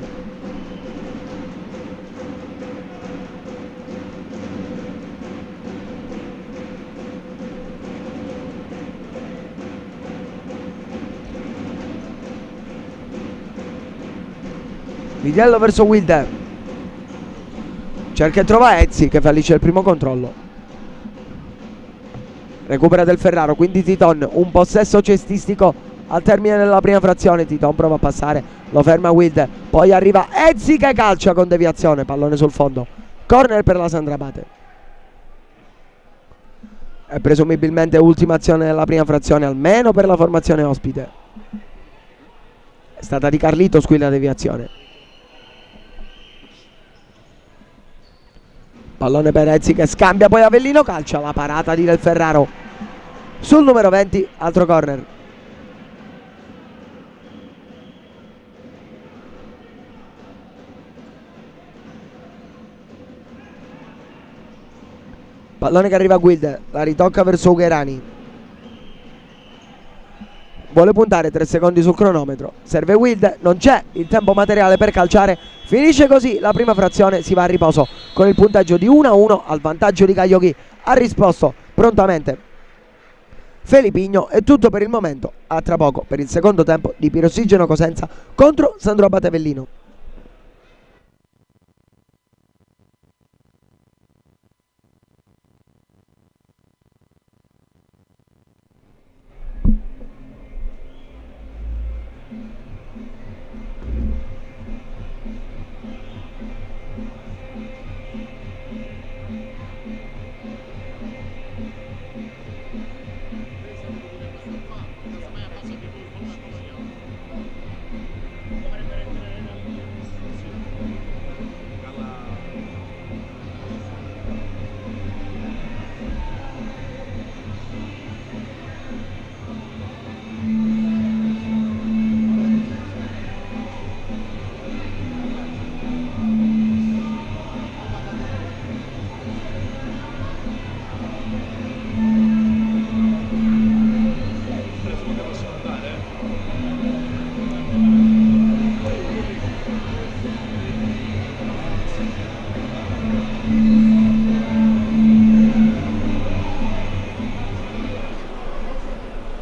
Vidiello verso Wilde. Cerca e trova Ezzi che fallisce il primo controllo. Recupera Del Ferraro, quindi Titon. Un possesso cestistico al termine della prima frazione. Titon prova a passare, lo ferma Wilde. Poi arriva Ezzi che calcia con deviazione. Pallone sul fondo. Corner per la Sandro Abate. È presumibilmente ultima azione della prima frazione, almeno per la formazione ospite. È stata di Carlitos qui la deviazione. Pallone per Ezzi che scambia, poi Avellino calcia. La parata di Del Ferraro sul numero 20, altro corner. Pallone che arriva a Guild, la ritocca verso Ugherani. Vuole puntare, 3 secondi sul cronometro. Serve Wild, non c'è il tempo materiale per calciare. Finisce così la prima frazione, si va a riposo con il punteggio di 1-1 al vantaggio di Caglioghi. Ha risposto prontamente Felipigno. È tutto per il momento. A tra poco per il secondo tempo di Pirossigeno Cosenza contro Sandro Abate Avellino.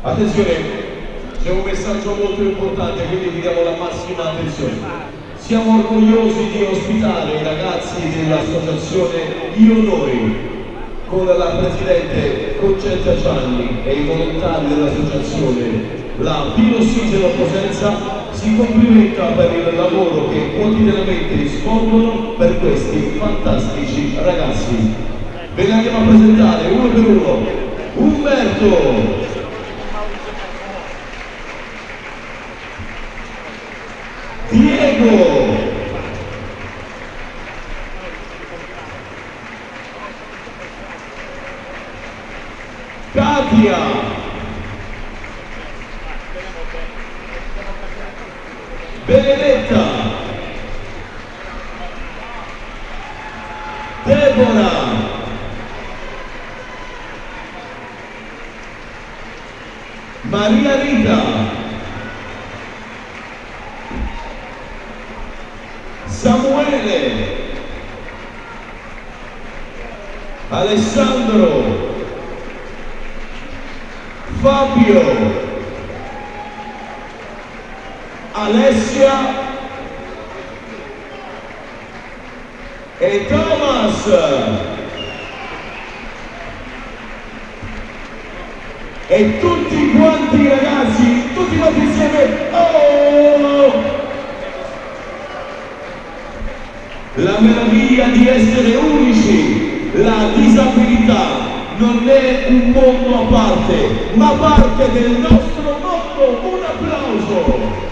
Attenzione, c'è un messaggio molto importante, quindi vi diamo la massima attenzione. Siamo orgogliosi di ospitare i ragazzi dell'associazione Gli Onori con la presidente Concetta Gianni e i volontari dell'associazione la Pino Ossigeno Cosenza si complimenta per il lavoro che quotidianamente svolgono per questi fantastici ragazzi. Ve li andiamo a presentare uno per uno. Umberto, Diego, Katia, Benedetta, Deborah, Maria Rita, Samuele, Alessandro, Fabio, Alessia e Thomas. E tutti quanti ragazzi, tutti quanti insieme. Oh! La meraviglia di essere unici, la disabilità non è un mondo a parte, ma parte del nostro mondo. Un applauso!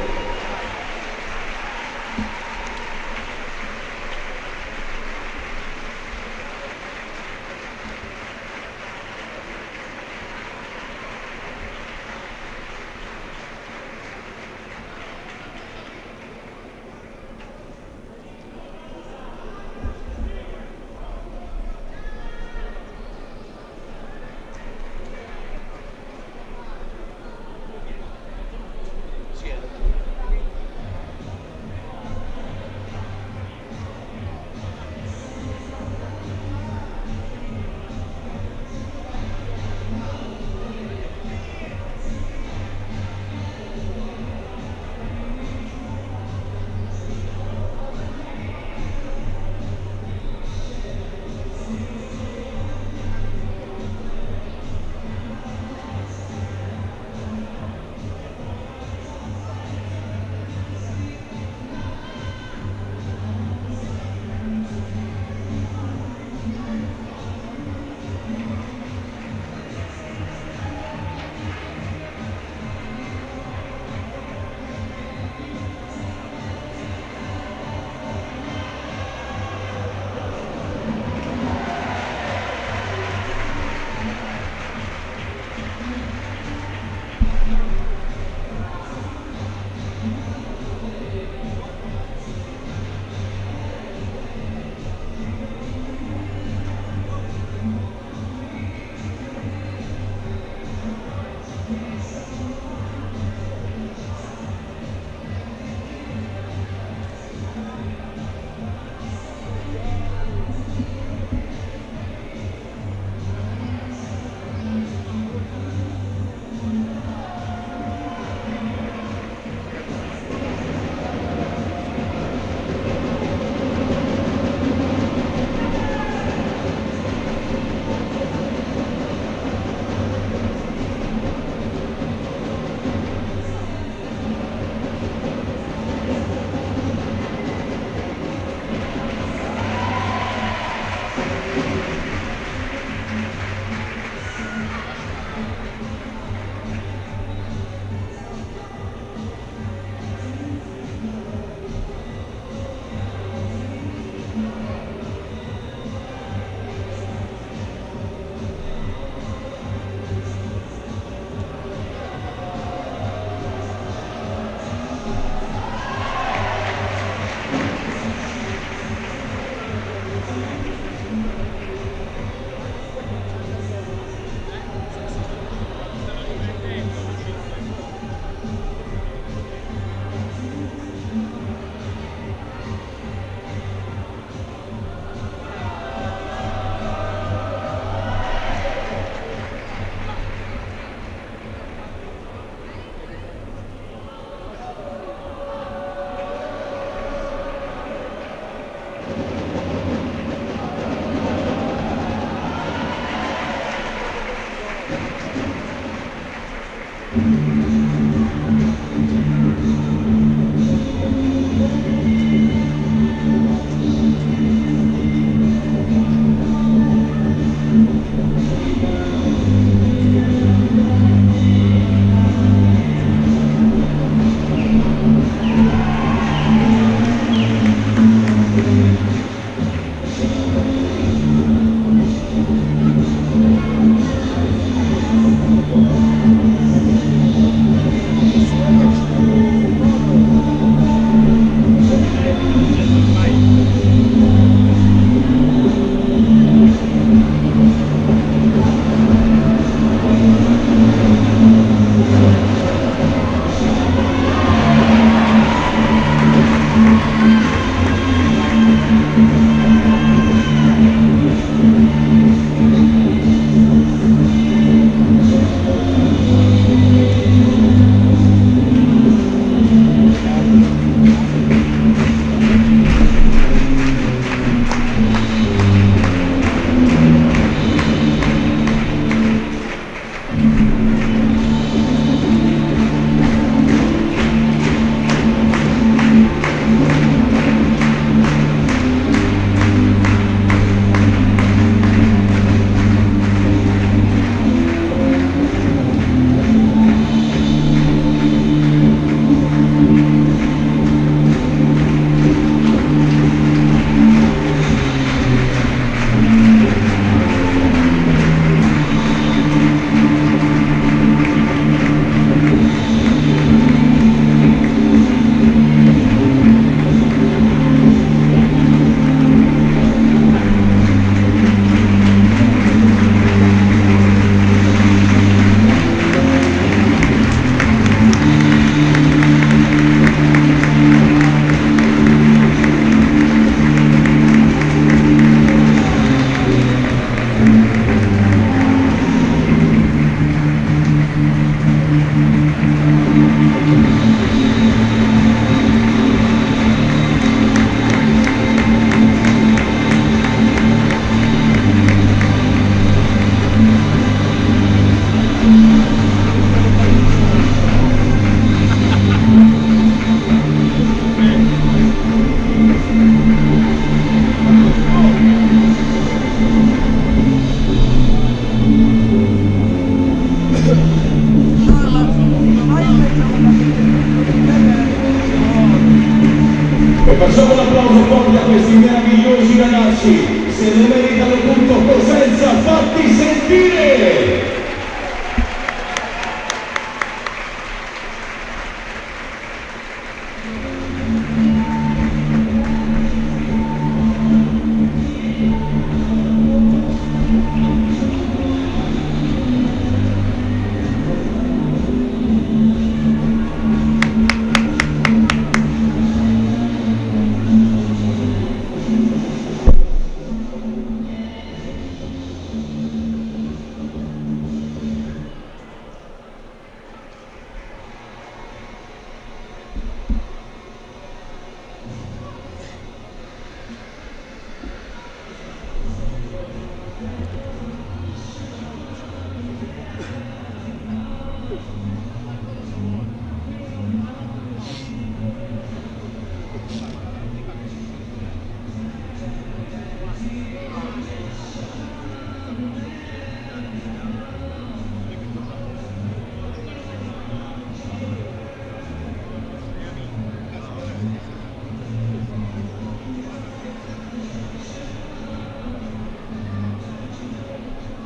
facciamo un applauso forte a questi meravigliosi ragazzi, se ne meritano tutto. Cosenza, fatti sentire!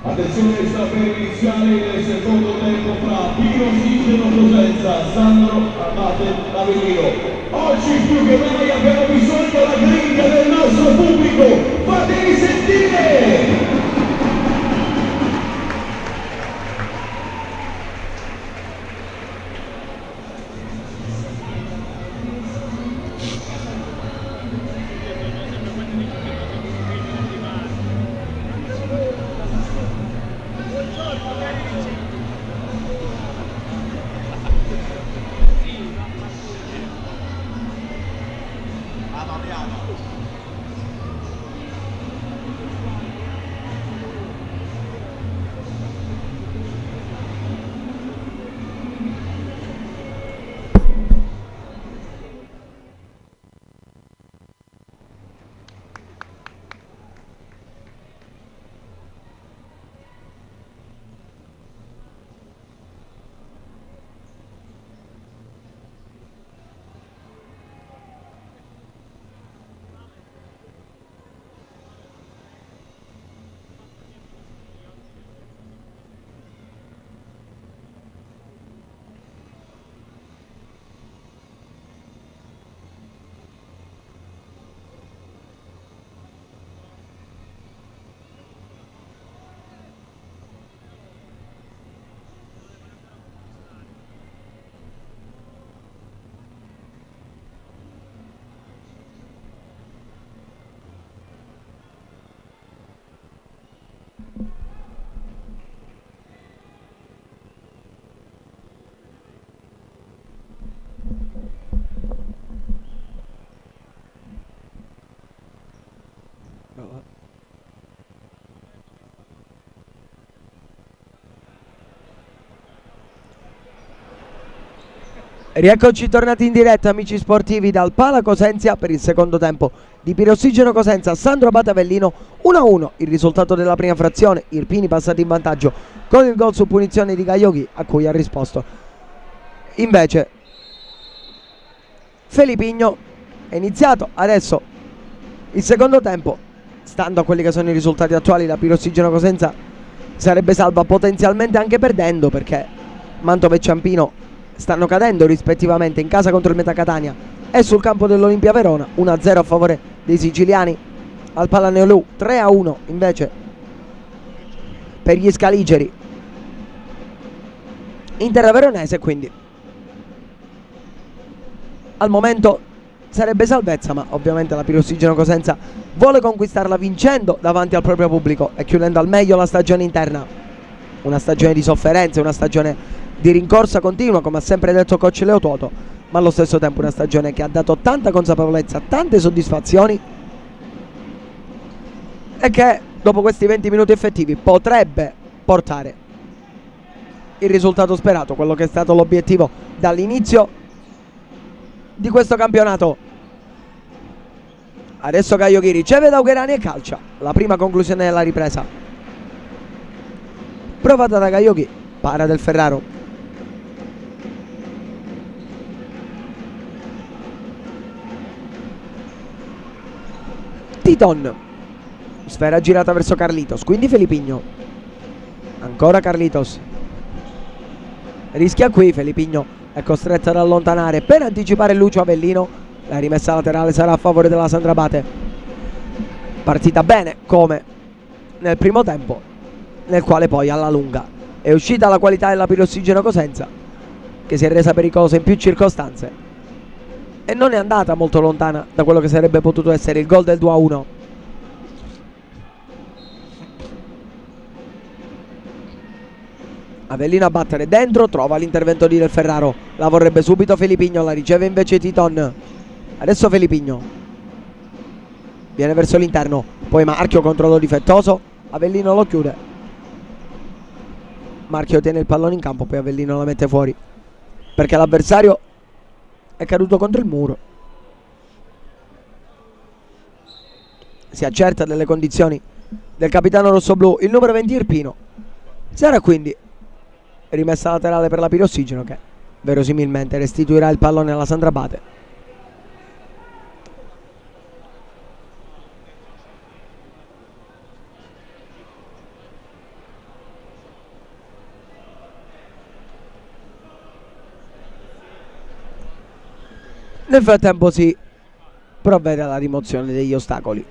Attenzione, sta per iniziare il secondo tempo fra Pirossigeno Cosenza, Sandro Abate Avellino. Oggi più che mai abbiamo bisogno della grinta del nostro pubblico, fatevi sentire! Rieccoci tornati in diretta, amici sportivi, dal Pala Cosenza per il secondo tempo di Pirossigeno Cosenza. Sandro Abate Avellino 1-1 il risultato della prima frazione. Irpini passati in vantaggio con il gol su punizione di Gaioghi, a cui ha risposto invece Felipigno. È iniziato adesso il secondo tempo. Stando a quelli che sono i risultati attuali, la Pirossigeno Cosenza sarebbe salva potenzialmente anche perdendo, perché Mantova e Ciampino stanno cadendo rispettivamente in casa contro il Meta Catania e sul campo dell'Olimpia Verona. 1-0 a favore dei siciliani al Palaneolù, 3-1 invece per gli scaligeri in terra veronese. Quindi al momento sarebbe salvezza, ma ovviamente la Pirossigeno Cosenza vuole conquistarla vincendo davanti al proprio pubblico e chiudendo al meglio la stagione interna. Una stagione di sofferenze, una stagione di rincorsa continua, come ha sempre detto coach Leo Tuoto, ma allo stesso tempo una stagione che ha dato tanta consapevolezza, tante soddisfazioni, e che dopo questi 20 minuti effettivi potrebbe portare il risultato sperato, quello che è stato l'obiettivo dall'inizio di questo campionato. Adesso Gaioghi riceve da Ugherani e calcia la prima conclusione della ripresa, provata da Gaioghi, para del Ferraro. Titon, sfera girata verso Carlitos, quindi Felipigno, ancora Carlitos, rischia qui, Felipigno è costretto ad allontanare per anticipare Lucio Avellino. La rimessa laterale sarà a favore della Sandro Abate. Partita bene come nel primo tempo, nel quale poi alla lunga è uscita la qualità della Pirossigeno Cosenza, che si è resa pericolosa in più circostanze e non è andata molto lontana da quello che sarebbe potuto essere il gol del 2-1. Avellino a battere dentro, trova l'intervento di Del Ferraro, la vorrebbe subito Felipigno, la riceve invece Titon. Adesso Felipigno viene verso l'interno, poi Marchio, controllo difettoso, Avellino lo chiude. Marchio tiene il pallone in campo, poi Avellino la mette fuori perché l'avversario è caduto contro il muro. Si accerta delle condizioni del capitano rossoblù, il numero 20 Irpino. Sarà quindi rimessa laterale per la Pirossigeno, che verosimilmente restituirà il pallone alla Sandro Abate. Nel frattempo si provvede alla rimozione degli ostacoli.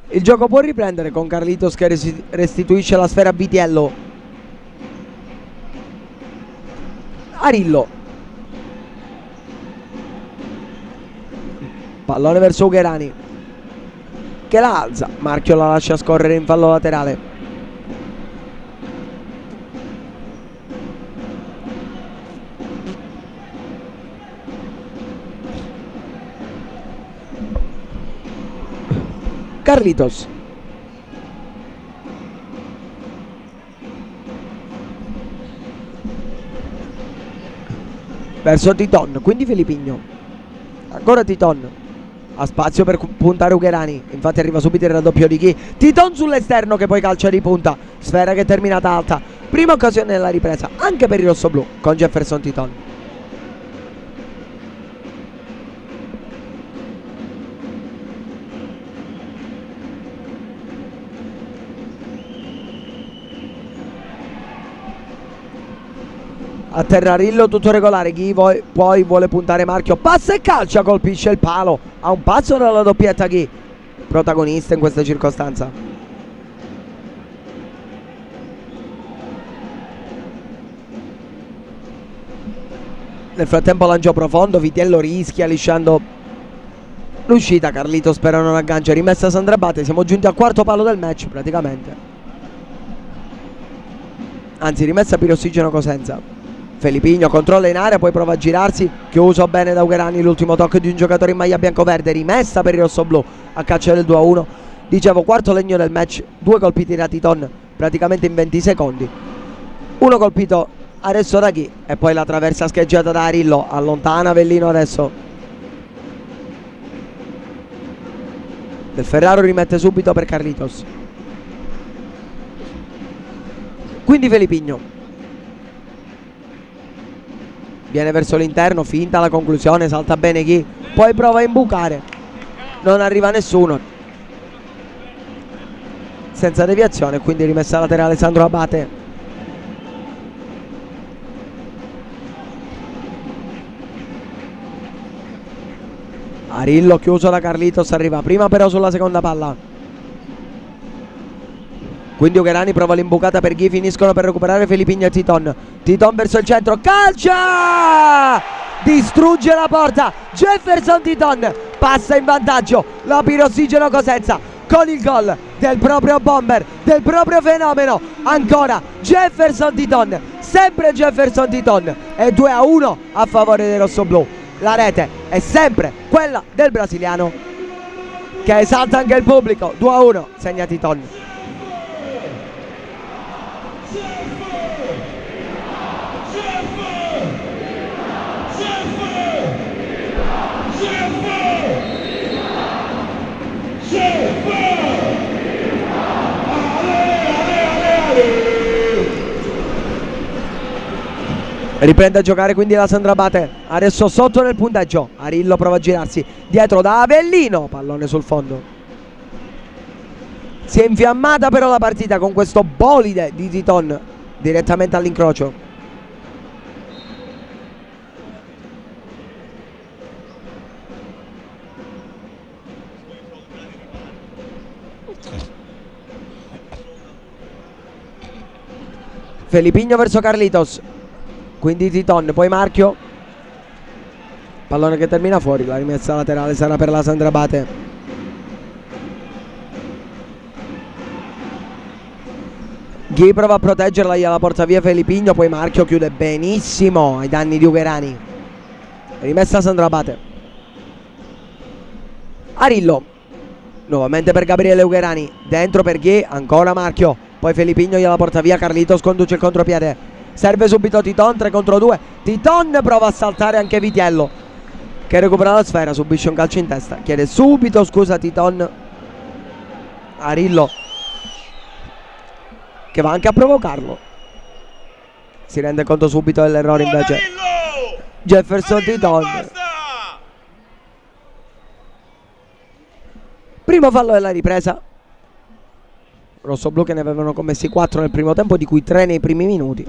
Il gioco può riprendere con Carlitos che restituisce la sfera a Vitiello. Arillo, pallone verso Ugherani, che la alza, Marchio la lascia scorrere in fallo laterale. Carlitos, verso Titon, quindi Felipigno, ancora Titon, ha spazio per puntare Ugherani, infatti arriva subito il raddoppio di chi? Titon sull'esterno che poi calcia di punta, sfera che è terminata alta, prima occasione nella ripresa anche per i rossoblù con Jefferson Titon. A Terrarillo tutto regolare, Ghi poi vuole puntare Marchio, passa e calcia, colpisce il palo, a un passo dalla doppietta Ghi, protagonista in questa circostanza. Nel frattempo lancio profondo, Vitiello rischia lisciando l'uscita, Carlitos però non aggancia, rimessa Sandro Abate, siamo giunti al quarto palo del match praticamente, anzi rimessa Pirossigeno Cosenza. Felipigno controlla in area, poi prova a girarsi, chiuso bene da Ugherani, l'ultimo tocco di un giocatore in maglia bianco-verde, rimessa per i rossoblù a caccia del 2-1. Dicevo, quarto legno del match, 2 colpiti da Titon praticamente in 20 secondi, uno colpito adesso da Ghi e poi la traversa scheggiata da Arillo, allontana Avellino adesso. Del Ferraro rimette subito per Carlitos, quindi Felipigno viene verso l'interno, finta la conclusione, salta bene Ghi, poi prova a imbucare, non arriva nessuno, senza deviazione, quindi rimessa laterale Sandro Abate. Arillo chiuso da Carlitos, arriva prima però sulla seconda palla, quindi Ugherani prova l'imbucata per Ghi, finiscono per recuperare Felipigno e Titon. Titon verso il centro, calcia! Distrugge la porta, Jefferson Titon passa in vantaggio la Pirossigeno Cosenza con il gol del proprio bomber, del proprio fenomeno, ancora Jefferson Titon, sempre Jefferson Titon, e 2-1 a favore dei rossoblù. La rete è sempre quella del brasiliano, che esalta anche il pubblico. 2-1 segna Titon. Riprende a giocare quindi la Sandra Abate, adesso sotto nel punteggio. Arillo prova a girarsi dietro da Avellino, pallone sul fondo. Si è infiammata però la partita con questo bolide di Titon direttamente all'incrocio. Felipigno verso Carlitos, quindi Titon, poi Marchio, pallone che termina fuori, la rimessa laterale sarà per la Sandra Abate. Ghi prova a proteggerla, gliela porta via Felipigno, poi Marchio chiude benissimo ai danni di Ugherani. Rimessa Sandra Abate. Arillo, nuovamente per Gabriele Ugherani, dentro per Ghi, ancora Marchio, poi Felipigno gliela porta via, Carlitos conduce il contropiede, serve subito Titon, 3 contro 2, Titon prova a saltare anche Vitiello che recupera la sfera, subisce un calcio in testa, chiede subito scusa Titon. Arillo che va anche a provocarlo, si rende conto subito dell'errore invece Jefferson Titon. Primo fallo della ripresa, rossoblu che ne avevano commessi 4 nel primo tempo, di cui 3 nei primi minuti.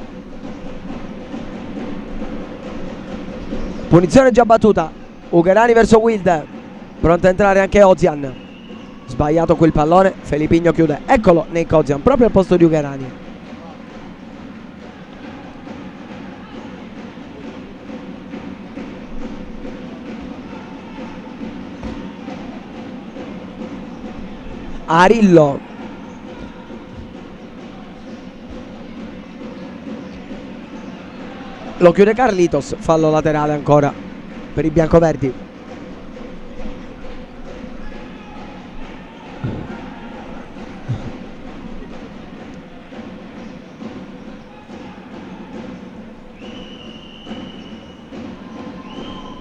Punizione già battuta, Ugherani verso Wild, pronto a entrare anche Ozian, sbagliato quel pallone, Felipigno chiude, eccolo Nick Ozian proprio al posto di Ugherani. Arillo, lo chiude Carlitos, fallo laterale ancora per i biancoverdi.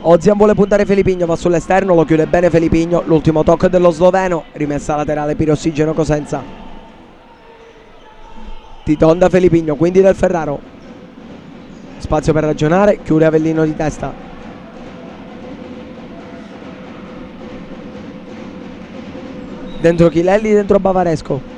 Ozian vuole puntare Felipigno, va sull'esterno, lo chiude bene Felipigno, l'ultimo tocco dello sloveno, rimessa laterale Pirossigeno Cosenza. Titon da Felipigno, quindi del Ferraro, spazio per ragionare, chiude Avellino di testa. Dentro Chilelli, dentro Bavaresco.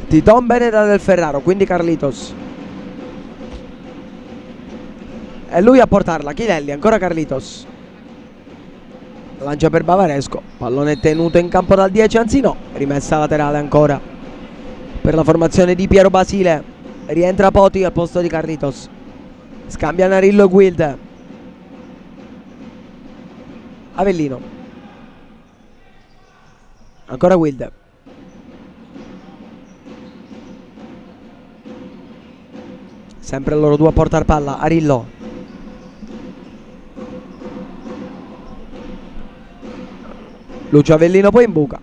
Titon bene da del Ferraro, quindi Carlitos. È lui a portarla, Chilelli, ancora Carlitos. Lancia per Bavaresco, pallone tenuto in campo dal 10, anzi no, rimessa laterale ancora per la formazione di Piero Basile. Rientra Poti al posto di Carlitos, scambia Narillo e Wild. Avellino, ancora Wild, sempre loro due a portare palla. Arillo, Lucio Avellino poi in buca,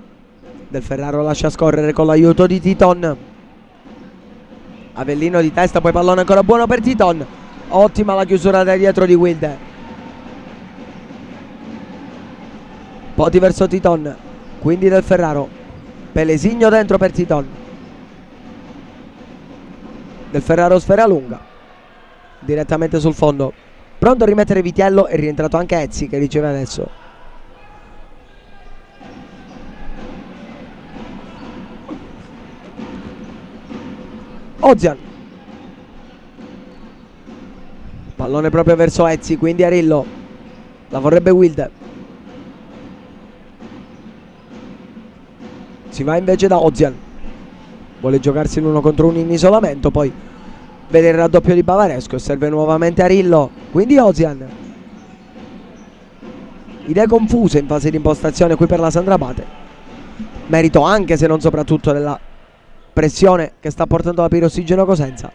del Ferraro lascia scorrere con l'aiuto di Titon. Avellino di testa, poi pallone ancora buono per Titon, ottima la chiusura da dietro di Wild. Poti verso Titon, quindi del Ferraro, Pelesigno dentro per Titon. Del Ferraro sfera lunga direttamente sul fondo, pronto a rimettere Vitiello, è rientrato anche Ezzi che riceve adesso. Ozian, pallone proprio verso Ezzi, quindi Arillo, la vorrebbe Wild, si va invece da Ozian, vuole giocarsi l'uno contro uno in isolamento, poi vede il raddoppio di Bavaresco e serve nuovamente Arillo, quindi Ozian. Idee confuse in fase di impostazione qui per la Sandra Abate, merito anche se non soprattutto della pressione che sta portando la Pirossigeno Cosenza.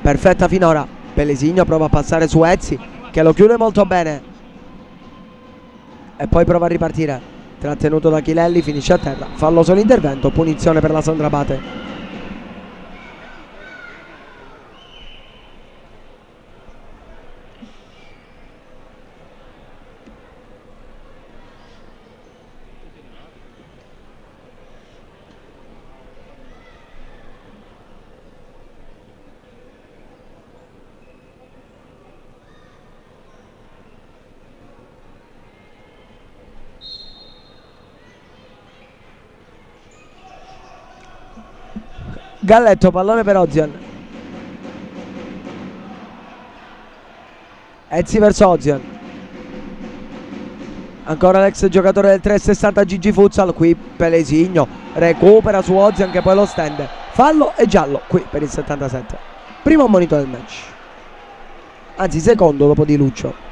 Perfetta finora, Pelesigno prova a passare su Ezzi che lo chiude molto bene e poi prova a ripartire, trattenuto da Chilelli, finisce a terra, fallo sull'intervento, punizione per la Sandra Abate. Galletto, pallone per Ozian. Ezzi verso Ozian. Ancora l'ex giocatore del 360 Gigi Futsal. Qui Pelesigno recupera su Ozian che poi lo stende. Fallo e giallo qui per il 77. Primo ammonito del match. Anzi secondo dopo Di Luccio.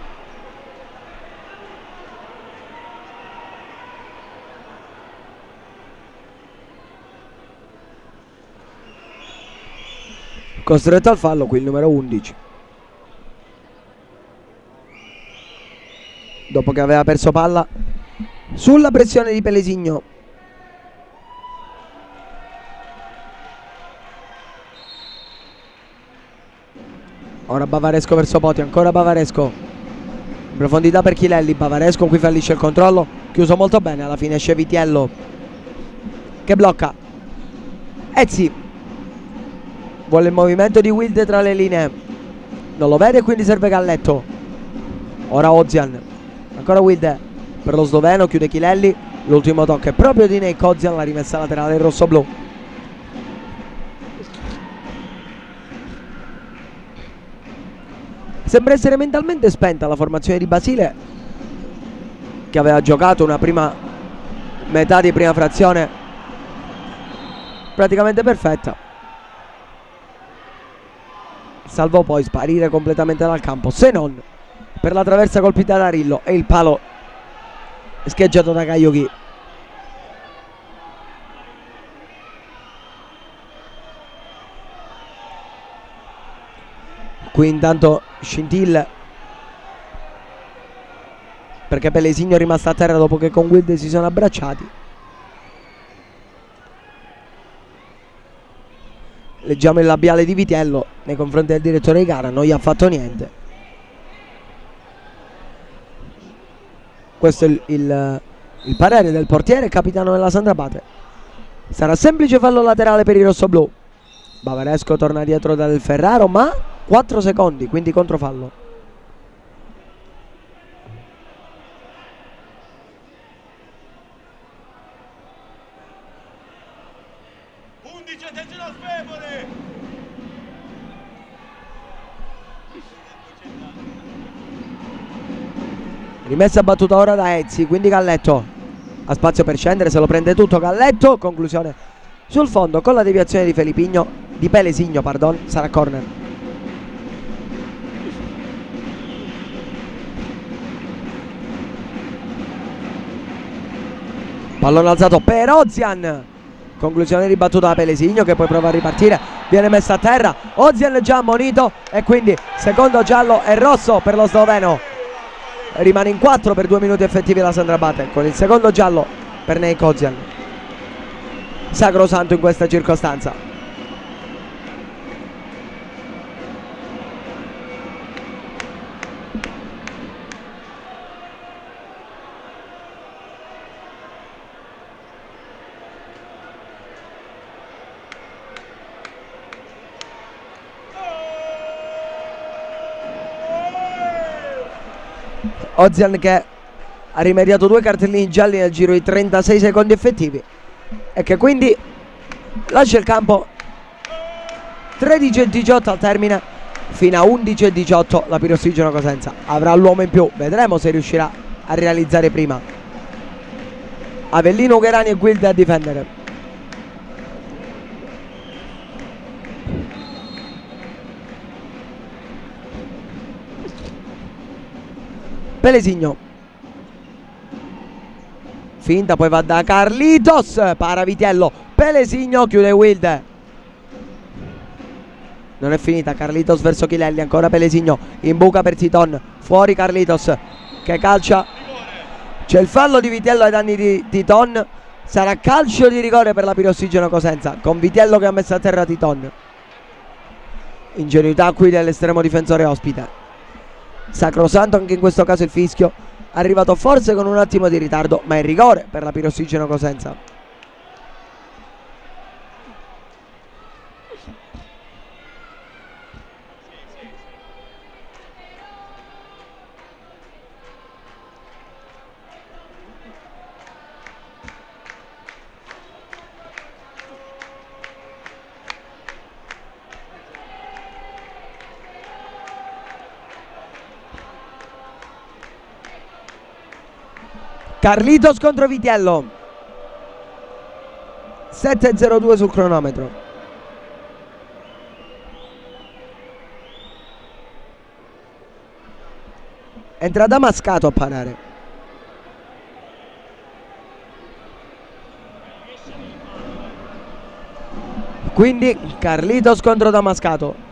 Costretto al fallo qui il numero 11. Dopo che aveva perso palla sulla pressione di Pelesigno. Ora Bavaresco verso Poti, ancora Bavaresco. In profondità per Chilelli, Bavaresco qui fallisce il controllo, chiuso molto bene, alla fine esce Vitiello che blocca. Ezzi vuole il movimento di Wilde tra le linee, non lo vede, quindi serve Galletto. Ora Ozian, ancora Wilde per lo sloveno, chiude Chilelli. L'ultimo tocco è proprio di Nick Ozian, la rimessa laterale rosso-blu. Sembra essere mentalmente spenta la formazione di Basile, che aveva giocato una prima metà di prima frazione praticamente perfetta, salvo poi sparire completamente dal campo, se non per la traversa colpita da Rillo e il palo scheggiato da Caglioghi. Qui intanto scintille perché Pelesigno è rimasto a terra dopo che con Wilde si sono abbracciati. Leggiamo il labiale di Vitiello nei confronti del direttore di gara, non gli ha fatto niente. Questo è il parere del portiere, capitano della Sandrabate. Sarà semplice fallo laterale per i rossoblù. Bavaresco torna dietro dal Ferraro, ma 4 secondi, quindi controfallo. Attenzione al Febole. Rimessa battuta ora da Ezzi, quindi Galletto ha spazio per scendere, se lo prende tutto Galletto. Conclusione sul fondo con la deviazione di Pelesigno, sarà corner. Pallone alzato per Ozian. Conclusione di battuta da Pelesigno che poi prova a ripartire, viene messa a terra. Ozian già ammonito e quindi secondo giallo e rosso per lo sloveno. Rimane in 4 per 2 minuti effettivi la Sandrabate con il secondo giallo per Nick Ozian. Sacrosanto in questa circostanza. Ozian che ha rimediato 2 cartellini gialli nel giro di 36 secondi effettivi e che quindi lascia il campo. 13:18 al termine, fino a 11:18 la Pirossigeno Cosenza avrà l'uomo in più, vedremo se riuscirà a realizzare prima. Avellino, Ugherani e Guilde a difendere. Pelesigno finta, poi va da Carlitos, para Vitiello, Pelesigno chiude Wilde. Non è finita, Carlitos verso Chilelli, ancora Pelesigno in buca per Titon, fuori Carlitos che calcia. C'è il fallo di Vitiello ai danni di Titon, sarà calcio di rigore per la Pirossigeno Cosenza con Vitiello che ha messo a terra Titon. Ingenuità qui dell'estremo difensore ospite. Sacrosanto anche in questo caso il fischio, arrivato forse con un attimo di ritardo, ma è rigore per la Pirossigeno Cosenza. Carlitos contro Vitiello. 7:02 sul cronometro. Entra Damascato a parare. Quindi Carlitos contro Damascato.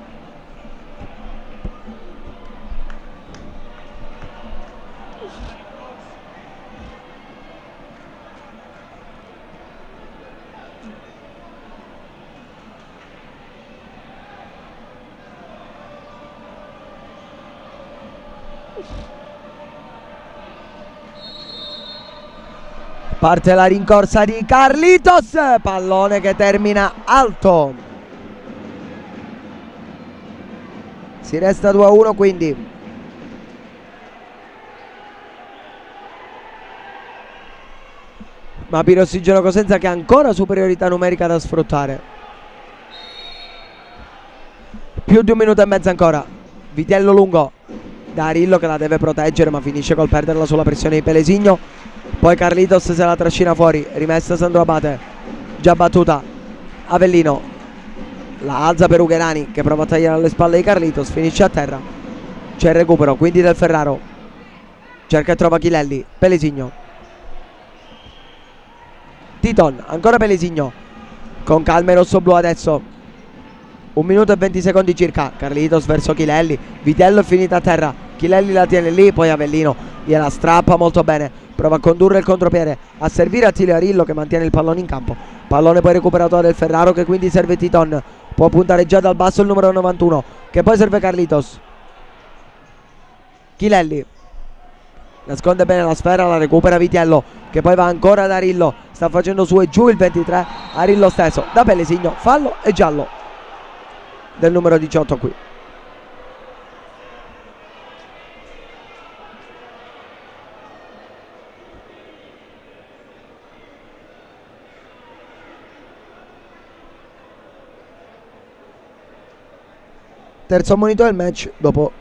Parte la rincorsa di Carlitos, pallone che termina alto. Si resta 2-1 quindi. Ma Pirossigeno Cosenza che ha ancora superiorità numerica da sfruttare. Più di 1 minuto e mezzo ancora. Vitiello lungo. Darillo che la deve proteggere ma finisce col perderla sulla pressione di Pelesigno. Poi Carlitos se la trascina fuori. Rimessa Sandro Abate. Già battuta. Avellino la alza per Ugherani che prova a tagliare alle spalle di Carlitos. Finisce a terra. C'è il recupero quindi del Ferraro. Cerca e trova Chilelli. Pelesigno. Titon. Ancora Pelesigno. Con calma il rossoblu adesso. 1 minuto e 20 secondi circa. Carlitos verso Chilelli. Vitiello è finita a terra. Chilelli la tiene lì. Poi Avellino gliela strappa molto bene. Prova a condurre il contropiede, a servire Attilio Arillo che mantiene il pallone in campo. Pallone poi recuperato del Ferraro che quindi serve Titon. Può puntare già dal basso il numero 91 che poi serve Carlitos. Chilelli nasconde bene la sfera, la recupera Vitiello che poi va ancora ad Arillo. Sta facendo su e giù il 23. Arillo stesso da Pelesigno. Fallo e giallo del numero 18 qui. Terzo ammonito del match dopo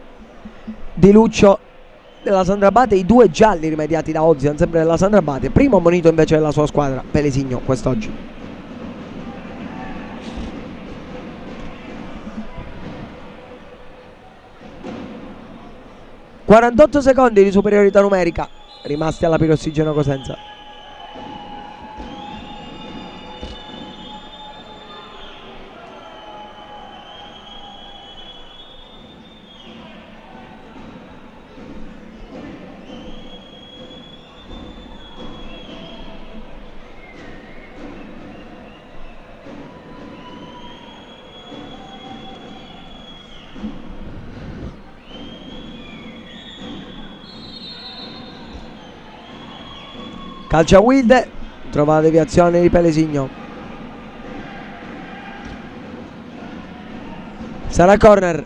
Di Luccio della Sandra Abate, i 2 gialli rimediati da Ozian sempre della Sandra Abate. Primo ammonito invece della sua squadra, Pelesigno, quest'oggi. ...48 secondi di superiorità numerica rimasti alla Pirossigeno Cosenza. Calcia Wilde, trova la deviazione di Pelesigno. Sarà corner.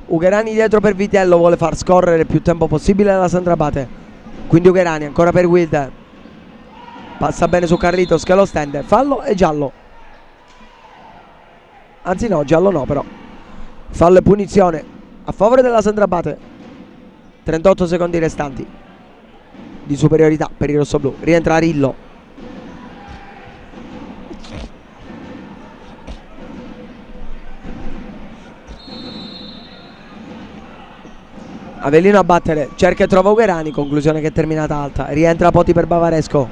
Ugherani dietro per Vitiello, vuole far scorrere il più tempo possibile la Sandra Abate. Quindi Ugherani ancora per Wilde. Passa bene su Carlitos che lo stende. Fallo e giallo. Anzi no, giallo no però. Fallo e punizione a favore della Sandra Abate. 38 secondi restanti di superiorità per i rossoblù. Rientra Arillo. Avellino a battere, cerca e trova Ugherani, conclusione che è terminata alta. Rientra Poti per Bavaresco.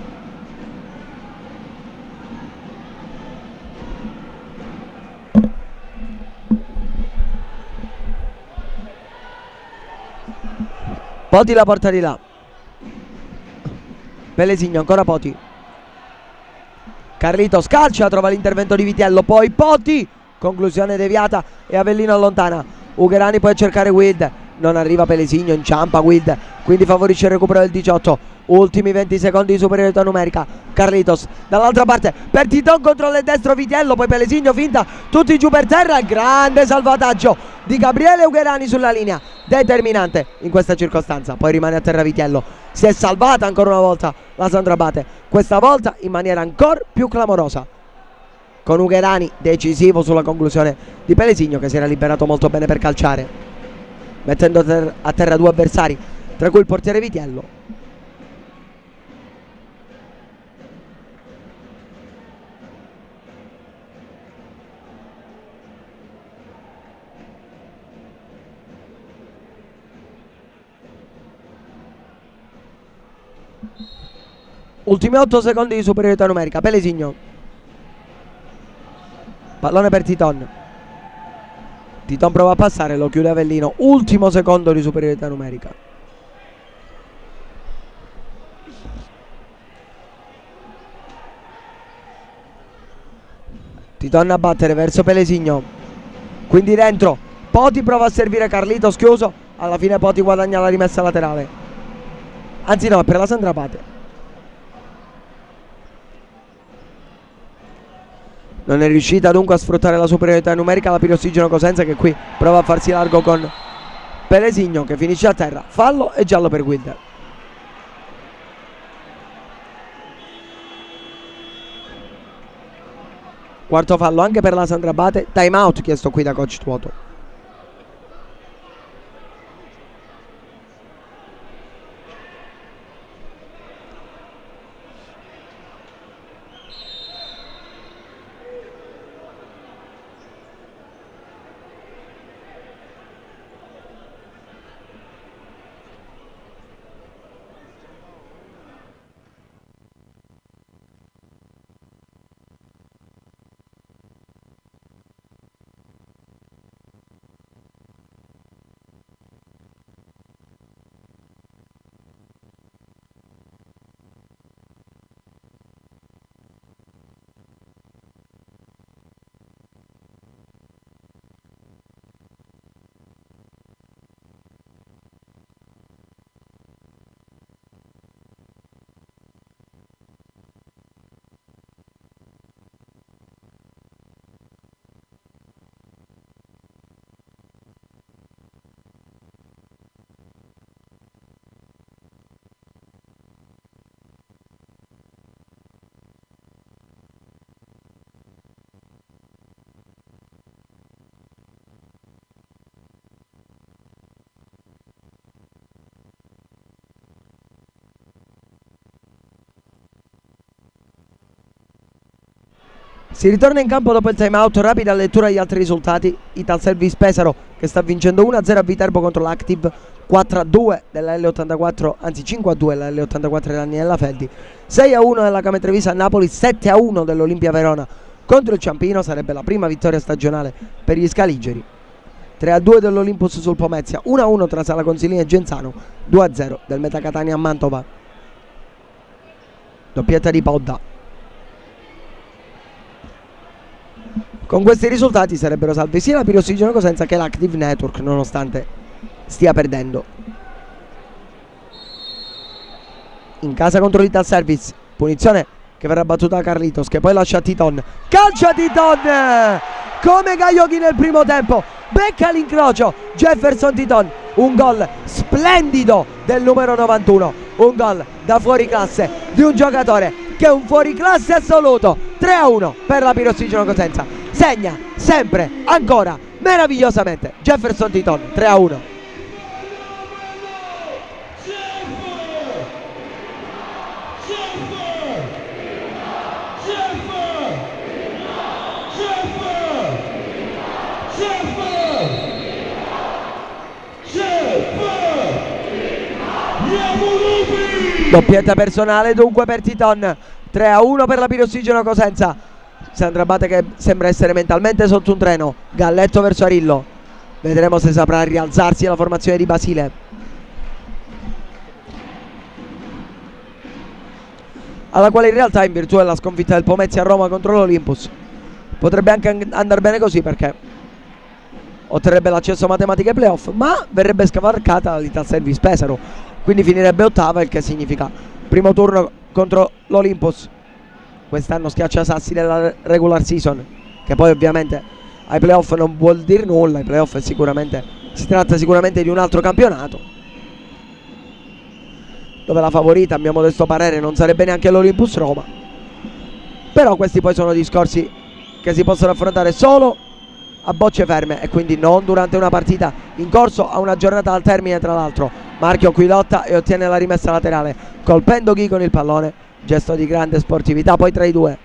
Poti la porta di là. Pelesigno, ancora Poti. Carlitos calcia, trova l'intervento di Vitiello. Poi Poti, conclusione deviata e Avellino allontana. Ugherani può cercare Wild. Non arriva Pelesigno, inciampa Wild. Quindi favorisce il recupero del 18. Ultimi 20 secondi di superiorità numerica. Carlitos dall'altra parte per Titon, controlla il destro Vitiello. Poi Pelesigno finta, tutti giù per terra. Grande salvataggio di Gabriele Ugherani sulla linea, determinante in questa circostanza. Poi rimane a terra Vitiello. Si è salvata ancora una volta la Sandra Abate, questa volta in maniera ancora più clamorosa, con Ugherani decisivo sulla conclusione di Pelesigno che si era liberato molto bene per calciare, mettendo a terra 2 avversari, tra cui il portiere Vitiello. Ultimi 8 secondi di superiorità numerica. Pelesigno, pallone per Titon. Titon prova a passare, lo chiude Avellino. Ultimo secondo di superiorità numerica. Titon a battere verso Pelesigno, quindi dentro. Poti prova a servire Carlitos, chiuso. Alla fine Poti guadagna la rimessa laterale. Anzi no, per la Sandra Abate. Non è riuscita dunque a sfruttare la superiorità numerica la Pirossigeno Cosenza, che qui prova a farsi largo con Pelesigno, che finisce a terra. Fallo e giallo per Wilder. Quarto fallo anche per la Sandra Abate. Time out chiesto qui da coach Tuoto. Si ritorna in campo dopo il time out. Rapida lettura degli altri risultati. Italservice Pesaro che sta vincendo 1-0 a Viterbo contro l'Active, 4-2 della L84, anzi 5-2 della L84 dell'Agnella Feldi, 6-1 della Camere Trevisa a Napoli, 7-1 dell'Olimpia Verona contro il Ciampino. Sarebbe la prima vittoria stagionale per gli scaligeri. 3-2 dell'Olympus sul Pomezia, 1-1 tra Sala Consilini e Genzano, 2-0 del Metacatania a Mantova. Doppietta di Podda. Con questi risultati sarebbero salve sia la Pirossigeno Cosenza che l'Active Network, nonostante stia perdendo. In casa contro l'Italservice, punizione che verrà battuta da Carlitos, che poi lascia a Titon. Calcio a Titon come Gaioghi nel primo tempo, becca l'incrocio Jefferson Titon. Un gol splendido del numero 91, un gol da fuori classe di un giocatore che è un fuoriclasse assoluto. 3-1 per la Pirossigeno Cosenza. Segna sempre, ancora, meravigliosamente Jefferson Titon. 3-1. Doppietta personale dunque per Titon. 3-1 per la Pirossigeno Cosenza. Sandra Abate che sembra essere mentalmente sotto un treno. Galletto verso Arillo. Vedremo se saprà rialzarsi la formazione di Basile. Alla quale in realtà, in virtù della sconfitta del Pomezia a Roma contro l'Olympus, potrebbe anche andare bene così, perché otterrebbe l'accesso a matematica e playoff, ma verrebbe scavalcata l'Italservice Pesaro, quindi finirebbe ottava, il che significa primo turno contro l'Olympus. Quest'anno schiaccia sassi nella regular season, che poi ovviamente ai playoff non vuol dire nulla. Ai playoff si tratta sicuramente di un altro campionato, dove la favorita, a mio modesto parere, non sarebbe neanche l'Olympus Roma. Però questi poi sono discorsi che si possono affrontare solo a bocce ferme, e quindi non durante una partita in corso a una giornata al termine. Tra l'altro Marchio qui lotta e ottiene la rimessa laterale colpendo Ghi con il pallone. Gesto di grande sportività poi tra i due,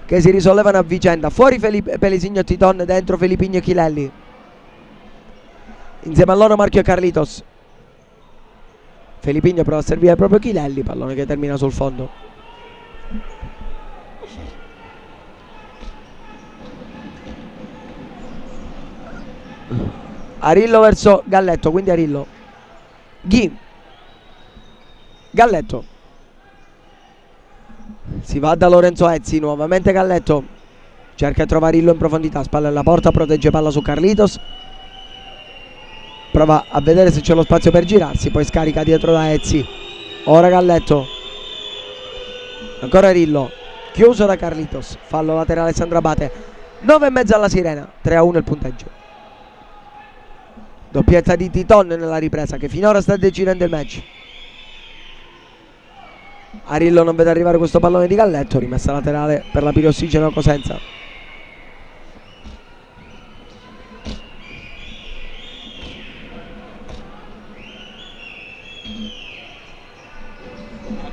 che si risollevano a vicenda. Fuori Pelesigno e Titon, dentro Filippigno e Chilelli. Insieme a loro Marchio e Carlitos. Felipigno prova a servire proprio Chilelli, pallone che termina sul fondo. Arillo verso Galletto, quindi Arillo. Ghi. Galletto. Si va da Lorenzo Ezzi, nuovamente Galletto. Cerca di trovare Arillo in profondità, spalla alla porta, protegge palla su Carlitos. Prova a vedere se c'è lo spazio per girarsi, poi scarica dietro da Ezzi. Ora Galletto. Ancora Arillo. Chiuso da Carlitos. Fallo laterale Alessandro Abate. 9,5 alla sirena. 3-1 il punteggio. Doppietta di Titon nella ripresa che finora sta decidendo il match. Arillo non vede arrivare questo pallone di Galletto. Rimessa laterale per la Pirossigeno Cosenza.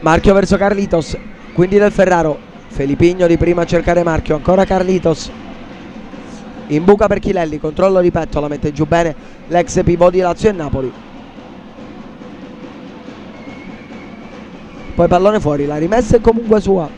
Marchio verso Carlitos, quindi Del Ferraro. Felipigno di prima a cercare Marchio, ancora Carlitos. In buca per Chilelli, controllo di petto, la mette giù bene l'ex pivot di Lazio e Napoli. Poi pallone fuori, la rimessa è comunque sua.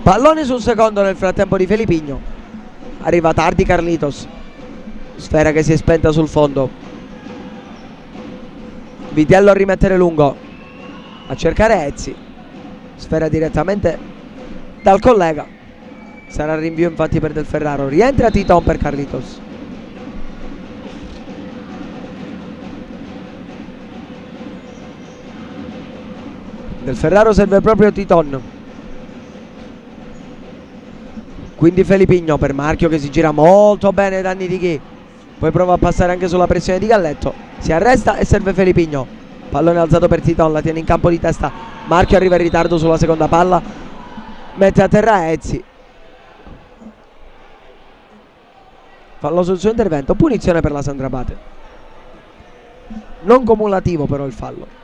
Pallone sul secondo nel frattempo di Felipigno. Arriva tardi Carlitos. Sfera che si è spenta sul fondo. Vitiello a rimettere lungo. A cercare Ezzi. Sfera direttamente dal collega. Sarà rinvio infatti per Del Ferraro. Rientra Titon per Carlitos. Del Ferraro serve proprio Titon. Quindi Felipigno per Marchio che si gira molto bene ai danni di Ghi. Poi prova a passare anche sulla pressione di Galletto. Si arresta e serve Felipigno. Pallone alzato per Titon, la tiene in campo di testa. Marchio arriva in ritardo sulla seconda palla. Mette a terra Ezzi. Fallo sul suo intervento. Punizione per la Sandra Abate. Non cumulativo però il fallo.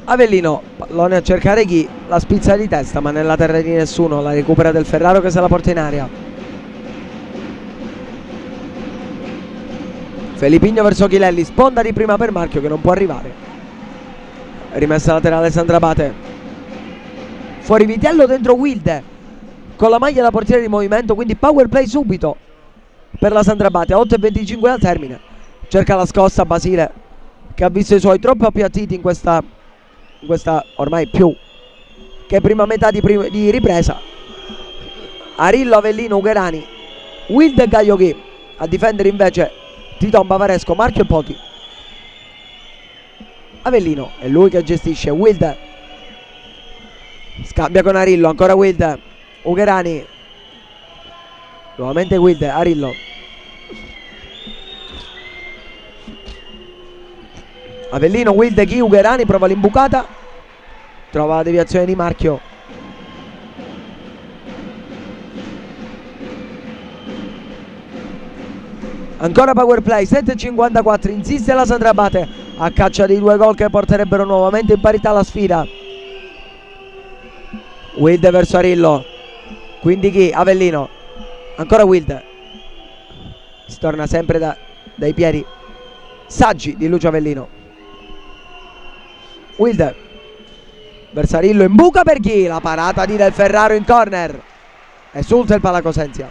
Avellino, pallone a cercare Ghi, la spizza di testa ma nella terra di nessuno, la recupera Del Ferraro che se la porta in aria. Felipigno verso Chilelli, sponda di prima per Marchio che non può arrivare. Rimessa laterale Sandra Abate. Fuori Vitiello, dentro Wilde con la maglia da portiere di movimento, quindi power play subito per la Sandra Abate. 8,25 al termine. Cerca la scossa Basile che ha visto i suoi troppo appiattiti in questa ormai più che prima metà di ripresa. Arillo, Avellino, Ugherani, Wilde e Gaioghi. A difendere invece Titon, Bavaresco, Marchio e Poti. Avellino è lui che gestisce. Wilde scambia con Arillo, ancora Wilde, Ugherani, nuovamente Wilde, Arillo. Avellino, Wilde, Ghi, Ugherani, prova l'imbucata. Trova la deviazione di Marchio. Ancora power play, 7,54, insiste la Sandra Abate a caccia di 2 gol che porterebbero nuovamente in parità la sfida. Wilde verso Arillo, quindi Ghi, Avellino, ancora Wilde. Si torna sempre dai piedi saggi di Lucio Avellino. Wilde verso Arillo, in buca per Ghi, la parata di Del Ferraro in corner. Esulta il Palacosenzia.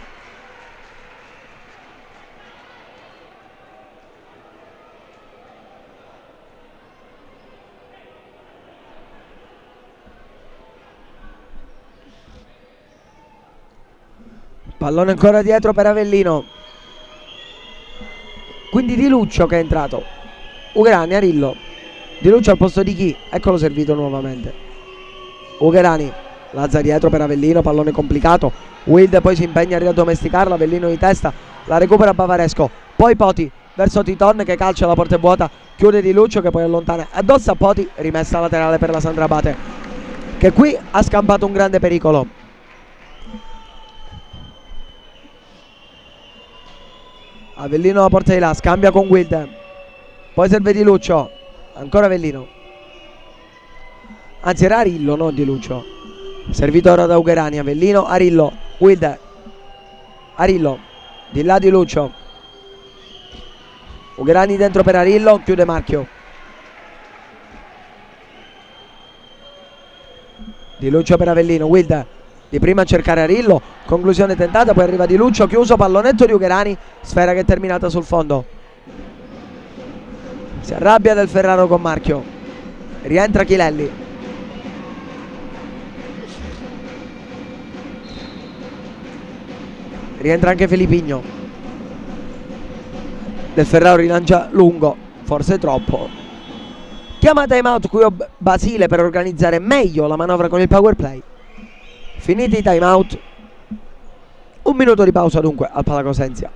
Pallone ancora dietro per Avellino. quindi Di Luccio che è entrato. Ugherani, Arillo. Di Luccio al posto di chi? Eccolo servito nuovamente. Ugherani, Lazza dietro per Avellino, pallone complicato. Wild poi si impegna a riaddomesticarla, Avellino di testa, la recupera Bavaresco. Poi Poti verso Titon che calcia, la porta è vuota, chiude Di Luccio che poi allontana addosso a Poti, rimessa laterale per la Sandrabate, che qui ha scampato un grande pericolo. Avellino la porta di là, scambia con Wild, poi serve Di Luccio, ancora Avellino, anzi era Arillo, non Di Luccio, servito ora da Ugherani. Avellino, Arillo, Wild, Arillo, di là Di Luccio, Ugherani dentro per Arillo, chiude Marchio. Di Luccio per Avellino, Wild di prima a cercare Arillo, conclusione tentata, poi arriva Di Luccio, chiuso, pallonetto di Ugherani, sfera che è terminata sul fondo. Si arrabbia Del Ferraro con Marchio, rientra Chilelli, rientra anche Filippigno. Del Ferraro rilancia lungo, forse troppo. Chiama time out qui Basile per organizzare meglio la manovra con il power play. Finiti i time out, 1 minuto di pausa dunque al Palacosenzia.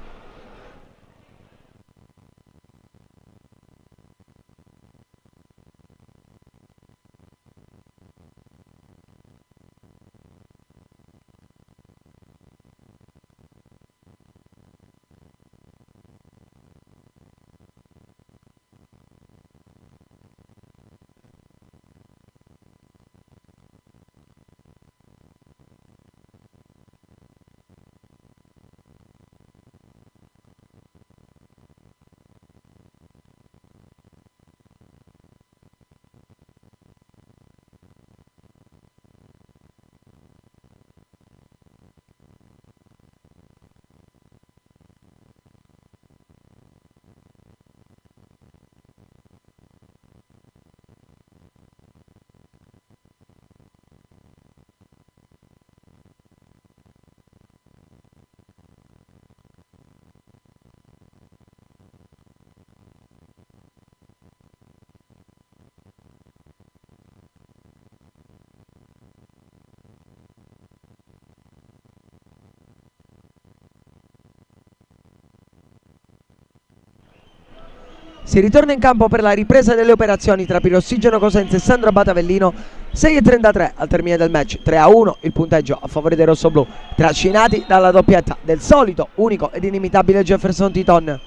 Si ritorna in campo per la ripresa delle operazioni tra Pirossigeno Cosenza e Sandro Abate Avellino. 6:33 al termine del match, 3-1 il punteggio a favore dei rossoblù, trascinati dalla doppietta del solito, unico ed inimitabile Jefferson Titon.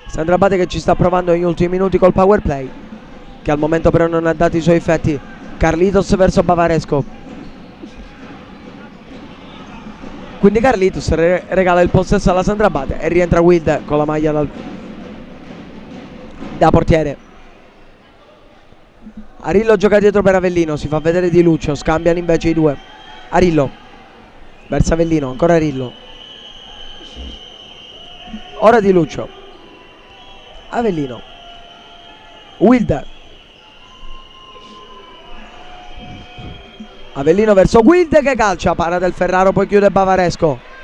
Sandro Abate che ci sta provando negli ultimi minuti col power play, che al momento però non ha dato i suoi effetti. Carlitos verso Bavaresco, quindi Carlitos regala il possesso alla Sandro Abate e rientra Wild con la maglia da portiere. Arillo gioca dietro per Avellino, si fa vedere Di Luccio, scambiano invece i due. Arillo verso Avellino, ancora Arillo, ora Di Luccio, Avellino, Wild, Avellino verso Wild che calcia, para Del Ferraro, poi chiude Bavaresco.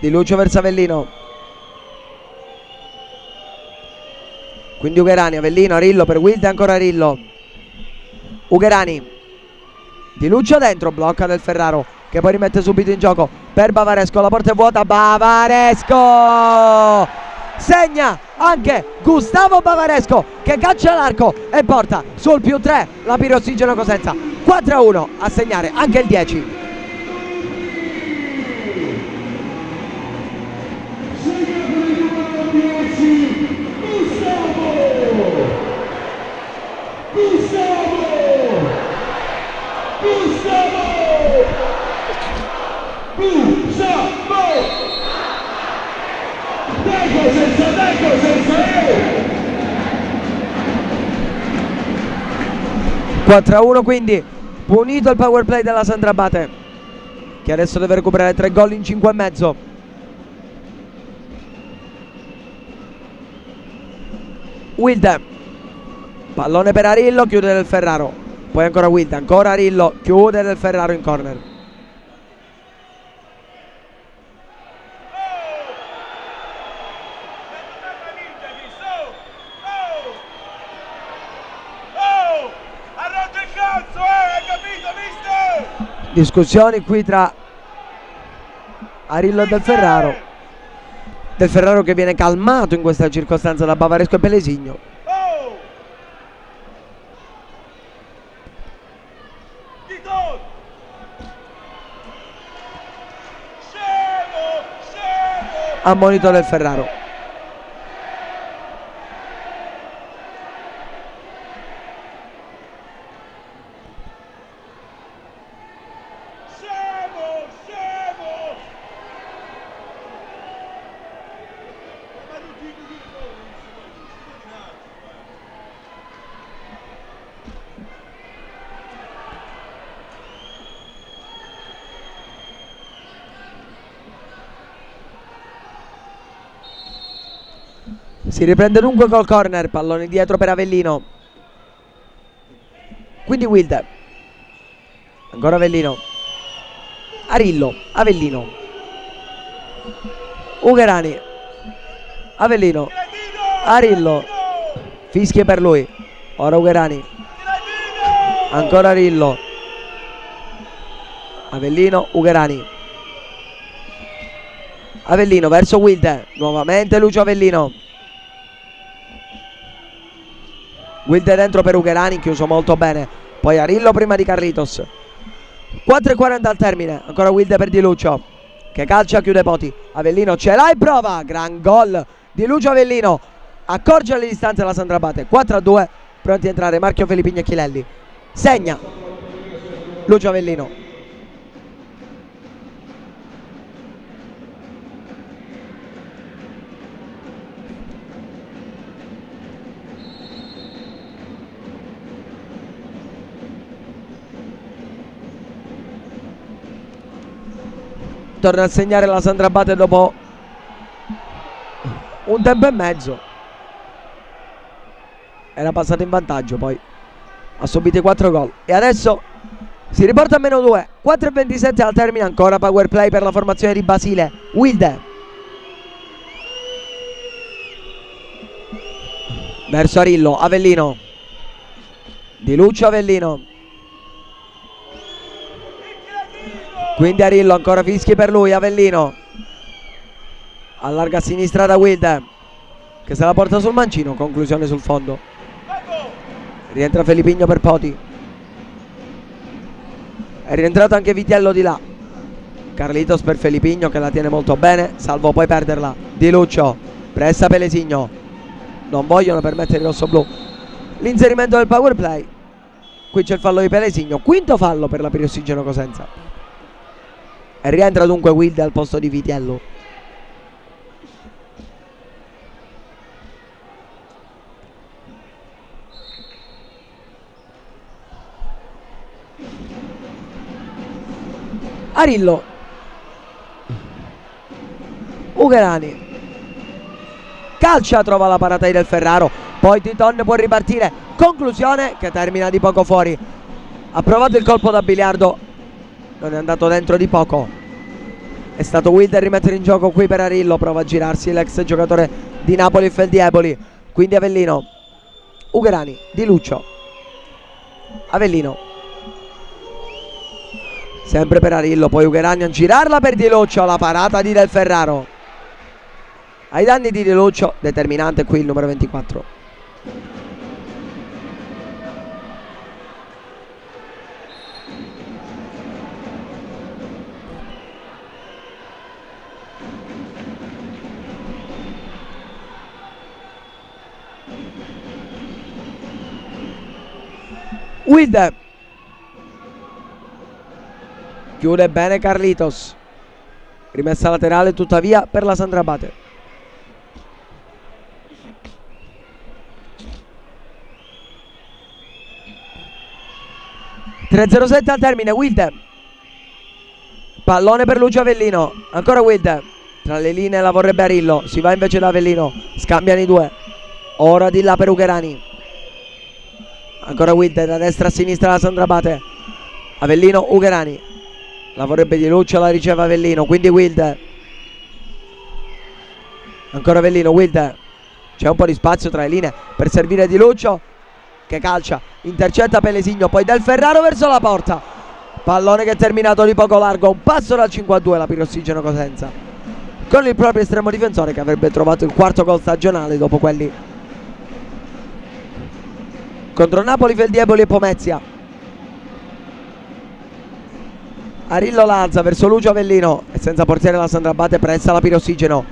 Di Luccio verso Avellino, quindi Ugherani, Avellino, Arillo per Wild, ancora Arillo, Ugherani, Di Luccio dentro, blocca Del Ferraro che poi rimette subito in gioco per Bavaresco, la porta è vuota, Bavaresco segna anche Gustavo Bavaresco che calcia l'arco e porta sul +3 la Pirossigeno Cosenza, 4-1 a segnare anche il 10. Dai Cosenza! 4-1 quindi, punito il power play della Sandro Abate, che adesso deve recuperare 3 gol in 5 e mezzo. Wilde, pallone per Arillo, chiude Del Ferraro, poi ancora Wilde, ancora Arillo, chiude Del Ferraro in corner. Discussioni qui tra Arillo e Del Ferraro. Del Ferraro che viene calmato in questa circostanza da Bavaresco e Pelesigno. Ammonito Del Ferraro. Si riprende dunque col corner, pallone dietro per Avellino. Quindi Wilde, ancora Avellino, Arillo, Avellino, Ugherani, Avellino, Arillo, fischie per lui, ora Ugherani, ancora Arillo, Avellino, Ugherani, Avellino verso Wilde, nuovamente Lucio Avellino. Wilde dentro per Ugherani, chiuso molto bene. Poi Arillo prima di Carlitos. 4:40 al termine. Ancora Wilde per Di Lucio, che calcia, chiude Poti. Avellino ce l'ha e prova. Gran gol di Lucio Avellino. Accorge le distanze la Sandrabate. 4-2. Pronti a entrare Marchio Filippigno e Chilelli. Segna Lucio Avellino. Torna a segnare la Sandrabate dopo un tempo e mezzo. Era passato in vantaggio, poi ha subito 4 gol. E adesso si riporta a -2. 4:27 al termine. Ancora power play per la formazione di Basile. Wilde verso Arillo, Avellino, Di Lucio, Avellino. Quindi Arillo, ancora fischi per lui, Avellino. Allarga a sinistra da Wilde, che se la porta sul mancino, conclusione sul fondo. Rientra Filippigno per Poti. È rientrato anche Vitiello di là. Carlitos per Filippigno, che la tiene molto bene, salvo poi perderla. Di Lucio, pressa Pelesigno. Non vogliono permettere il rossoblu l'inserimento del power play. Qui c'è il fallo di Pelesigno, quinto fallo per la Pirossigeno Cosenza. E rientra dunque Wilde al posto di Vitiello. Arillo, Ugherani, calcia, trova la parata di Del Ferraro. Poi Titon può ripartire. Conclusione che termina di poco fuori. Ha provato il colpo da biliardo, non è andato dentro di poco. È stato Wilde a rimettere in gioco qui per Arillo. Prova a girarsi l'ex giocatore di Napoli Feldieboli. Quindi Avellino, Ugherani, Di Lucio, Avellino, sempre per Arillo. Poi Ugherani a girarla per Di Lucio. La parata di Del Ferraro ai danni di Di Lucio. Determinante qui il numero 24. Wilde chiude bene Carlitos. Rimessa laterale tuttavia per la Sandrabate. (3:07 al termine). Wilde, pallone per Lucio Avellino. Ancora Wilde, tra le linee la vorrebbe Arillo. Si va invece da Avellino, scambiano i due. Ora di là per Ugherani. Ancora Wilde da destra a sinistra la Sandra Abate. Avellino, Ugherani. La vorrebbe Di Luccio, la riceve Avellino, quindi Wilde. Ancora Avellino, Wilde. C'è un po' di spazio tra le linee per servire Di Luccio, che calcia, intercetta Pelesigno, poi Del Ferraro verso la porta. Pallone che è terminato di poco largo, un passo dal 5-2 la Pirossigeno Cosenza, con il proprio estremo difensore che avrebbe trovato il quarto gol stagionale dopo quelli contro Napoli, Feldieboli e Pomezia. Arillo l'alza verso Lucio Avellino e senza portiere la Sandra Abate pressa la Pirossigeno.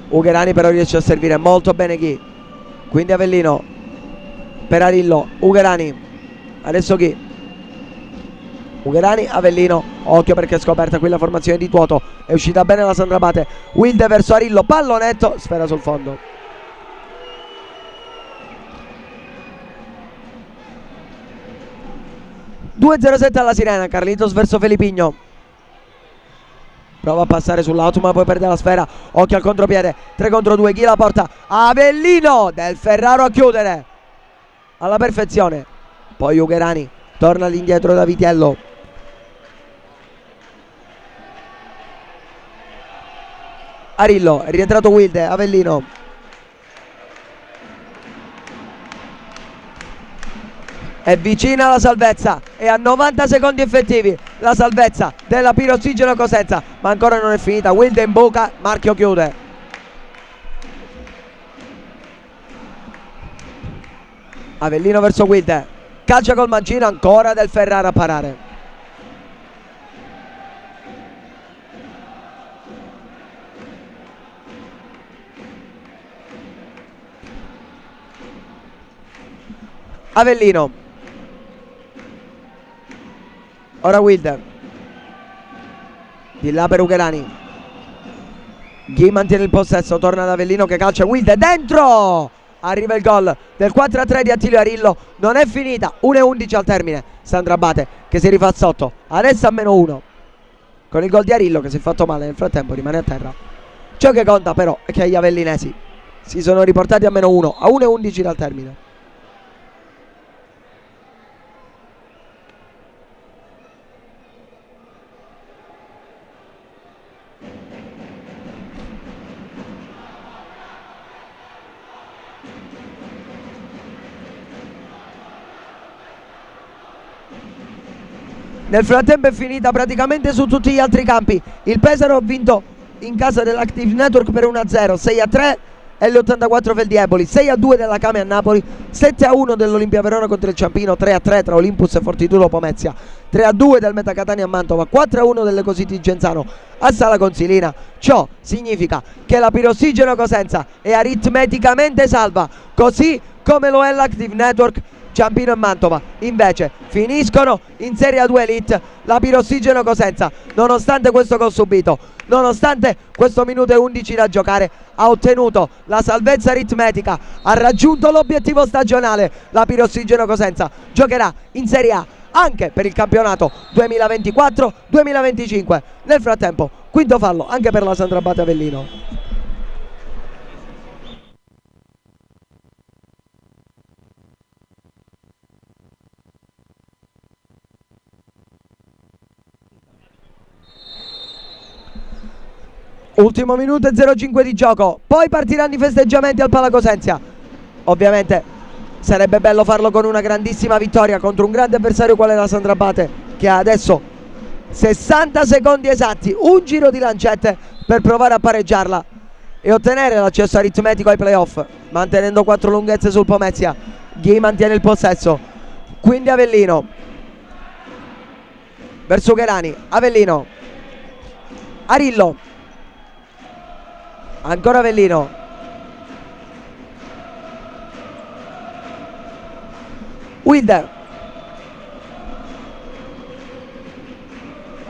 Ugherani però riesce a servire molto bene Chi, quindi Avellino per Arillo, Ugherani, adesso Chi, Ugherani, Avellino, occhio perché è scoperta qui la formazione di Tuoto, è uscita bene la Sandra Abate. Wilde verso Arillo, pallonetto, sfera sul fondo. (2-0-7 alla sirena). Carlitos verso Felipigno, prova a passare sull'auto ma poi perde la sfera, occhio al contropiede, 3 contro 2, Chi la porta? Avellino, Del Ferraro a chiudere alla perfezione, poi Ugherani torna all'indietro da Vitiello. Arillo, è rientrato Wilde, Avellino, è vicina alla salvezza, e a 90 secondi effettivi la salvezza della Pirossigeno Cosenza, ma ancora non è finita. Wilde in buca, marchio chiude. Avellino verso Wilde, calcia col mancino, ancora Del Ferraro a parare. Avellino, ora Wilde, di là per Ugherani. Ghi mantiene il possesso, torna ad Avellino che calcia, Wilde dentro, arriva il gol del 4-3 di Attilio Arillo. Non è finita, 1-11 al termine. Sandra Abate che si rifà sotto, adesso a -1 con il gol di Arillo che si è fatto male, nel frattempo rimane a terra. Ciò che conta però è che gli avellinesi si sono riportati a -1, a 1-11 dal termine. Nel frattempo è finita praticamente su tutti gli altri campi. Il Pesaro ha vinto in casa dell'Active Network per 1-0, 6-3 L84 Feldieboli, 6-2 della Came a Napoli, 7-1 dell'Olimpia Verona contro il Ciampino, 3-3 tra Olympus e Fortitudo Pomezia, 3-2 del Metacatania a Mantova, 4-1 delle Cositi Genzano a Sala Consilina. Ciò significa che la Pirossigeno Cosenza è aritmeticamente salva, così come lo è l'Active Network. Ciampino e Mantova invece finiscono in Serie A2 Elite. La Pirossigeno Cosenza, nonostante questo gol subito, nonostante questo minuto e 11 da giocare, ha ottenuto la salvezza aritmetica, ha raggiunto l'obiettivo stagionale. La Pirossigeno Cosenza giocherà in Serie A anche per il campionato 2024-2025. Nel frattempo, quinto fallo anche per la Sandra Abate Avellino. Ultimo minuto e 0,5 di gioco, poi partiranno i festeggiamenti al Palacosenzia. Ovviamente sarebbe bello farlo con una grandissima vittoria contro un grande avversario quale la Sandra Abate, che ha adesso 60 secondi esatti, un giro di lancette per provare a pareggiarla e ottenere l'accesso aritmetico ai playoff, mantenendo 4 lunghezze sul Pomezia. Ghi mantiene il possesso, quindi Avellino verso Ugherani, Avellino, Arillo, ancora Avellino, Wilde,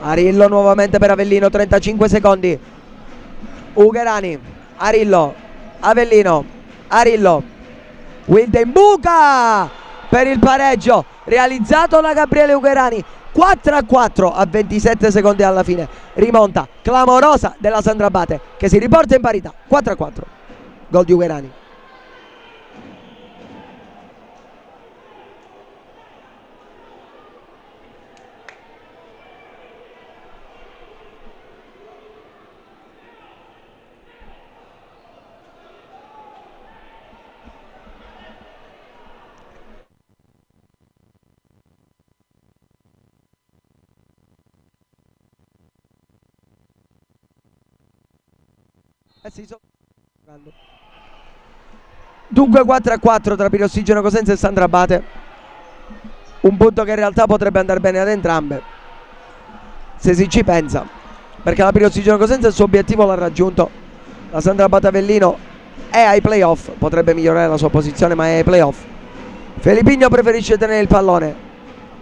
Arillo nuovamente per Avellino, 35 secondi, Ugherani, Arillo, Avellino, Arillo, Wilde in buca per il pareggio realizzato da Gabriele Ugherani. 4-4 a 27 secondi alla fine, rimonta clamorosa della Sandra Abate che si riporta in parità, 4-4, gol di Ugherani. Dunque 4-4 tra Pirossigeno Cosenza e Sandro Abate, un punto che in realtà potrebbe andare bene ad entrambe se si ci pensa, perché la Pirossigeno Cosenza il suo obiettivo l'ha raggiunto, la Sandro Abate Avellino è ai playoff, potrebbe migliorare la sua posizione ma è ai playoff. Felippigno preferisce tenere il pallone,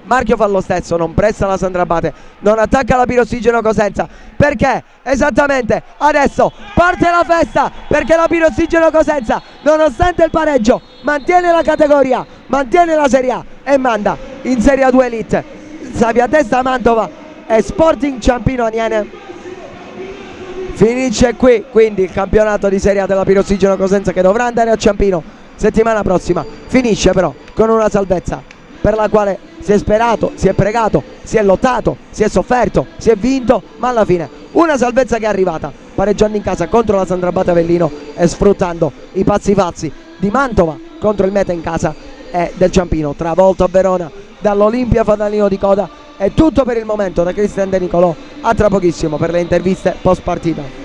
Marchio fa lo stesso, non pressa la Sandro Abate, non attacca la Pirossigeno Cosenza, perché esattamente adesso parte la festa, perché la Pirossigeno Cosenza nonostante il pareggio mantiene la categoria, mantiene la Serie A e manda in Serie A2 Elite Sapiatesta Mantova e Sporting Ciampino Aniene. Finisce qui quindi il campionato di Serie A della Pirossigeno Cosenza, che dovrà andare a Ciampino settimana prossima. Finisce però con una salvezza per la quale si è sperato, si è pregato, si è lottato, si è sofferto, si è vinto, ma alla fine una salvezza che è arrivata pareggiando in casa contro la Sandro Abate Avellino e sfruttando i pazzi di Mantova contro il Meta in casa e del Ciampino. Travolto a Verona dall'Olimpia Fadalino di Coda. È tutto per il momento da Cristian De Nicolò, a tra pochissimo per le interviste post partita.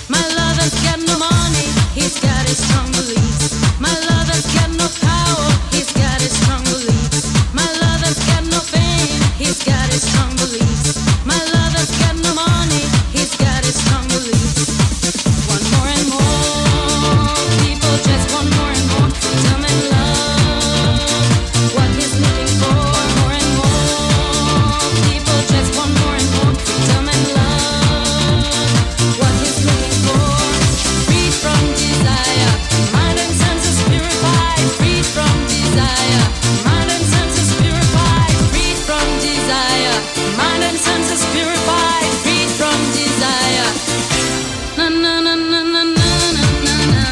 My lover's got no money, he's got his strong beliefs. My lover's got no power, he's got his strong beliefs. My lover's got no fame, he's got his strong beliefs. My lover's got no money, he's got his strong beliefs. Want more and more, people just want more and more. Tell me love, what he's looking for. More and more, people just want more and more. Tell me love, what he's looking for. Freed from desire, mind and senses purified. Freed from desire, mind and senses purified. Freed from desire, mind and senses purified. Freed from desire. Na na na na na na na na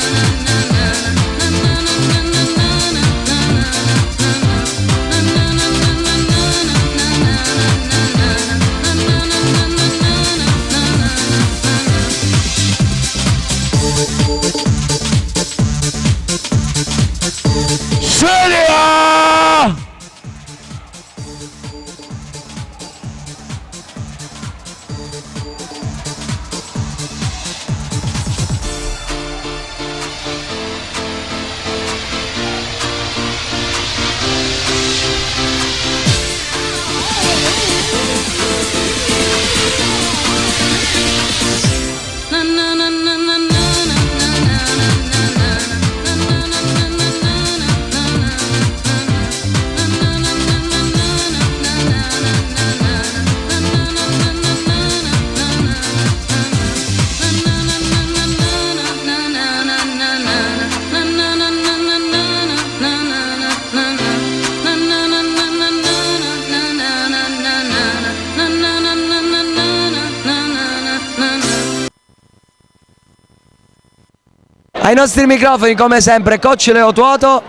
Serie A! Ai nostri microfoni come sempre coach Leo Tuoto.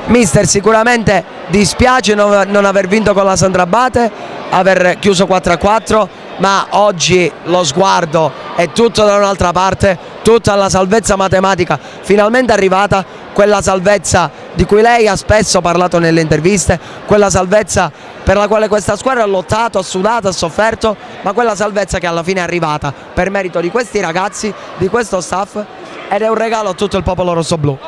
Mister, sicuramente dispiace non aver vinto con la Sandro Abate, aver chiuso 4-4, ma oggi lo sguardo è tutto da un'altra parte, tutta la salvezza matematica finalmente arrivata, quella salvezza di cui lei ha spesso parlato nelle interviste, quella salvezza per la quale questa squadra ha lottato, ha sudato, ha sofferto, ma quella salvezza che alla fine è arrivata per merito di questi ragazzi, di questo staff, ed è un regalo a tutto il popolo rossoblu.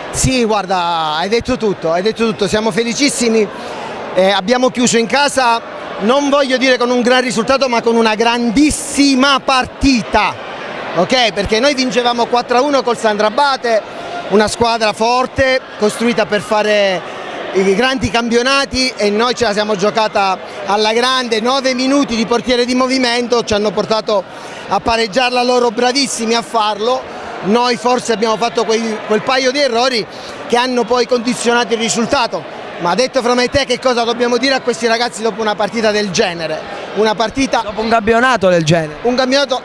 Sì, guarda, hai detto tutto, siamo felicissimi, abbiamo chiuso in casa, non voglio dire con un gran risultato, ma con una grandissima partita, ok? Perché noi vincevamo 4-1 col Sandro Abate, una squadra forte, costruita per fare i grandi campionati, e noi ce la siamo giocata alla grande. 9 minuti di portiere di movimento ci hanno portato a pareggiarla, loro bravissimi a farlo. Noi forse abbiamo fatto quel paio di errori che hanno poi condizionato il risultato, ma detto fra me e te, che cosa dobbiamo dire a questi ragazzi dopo una partita del genere? Dopo un campionato del genere. Un campionato,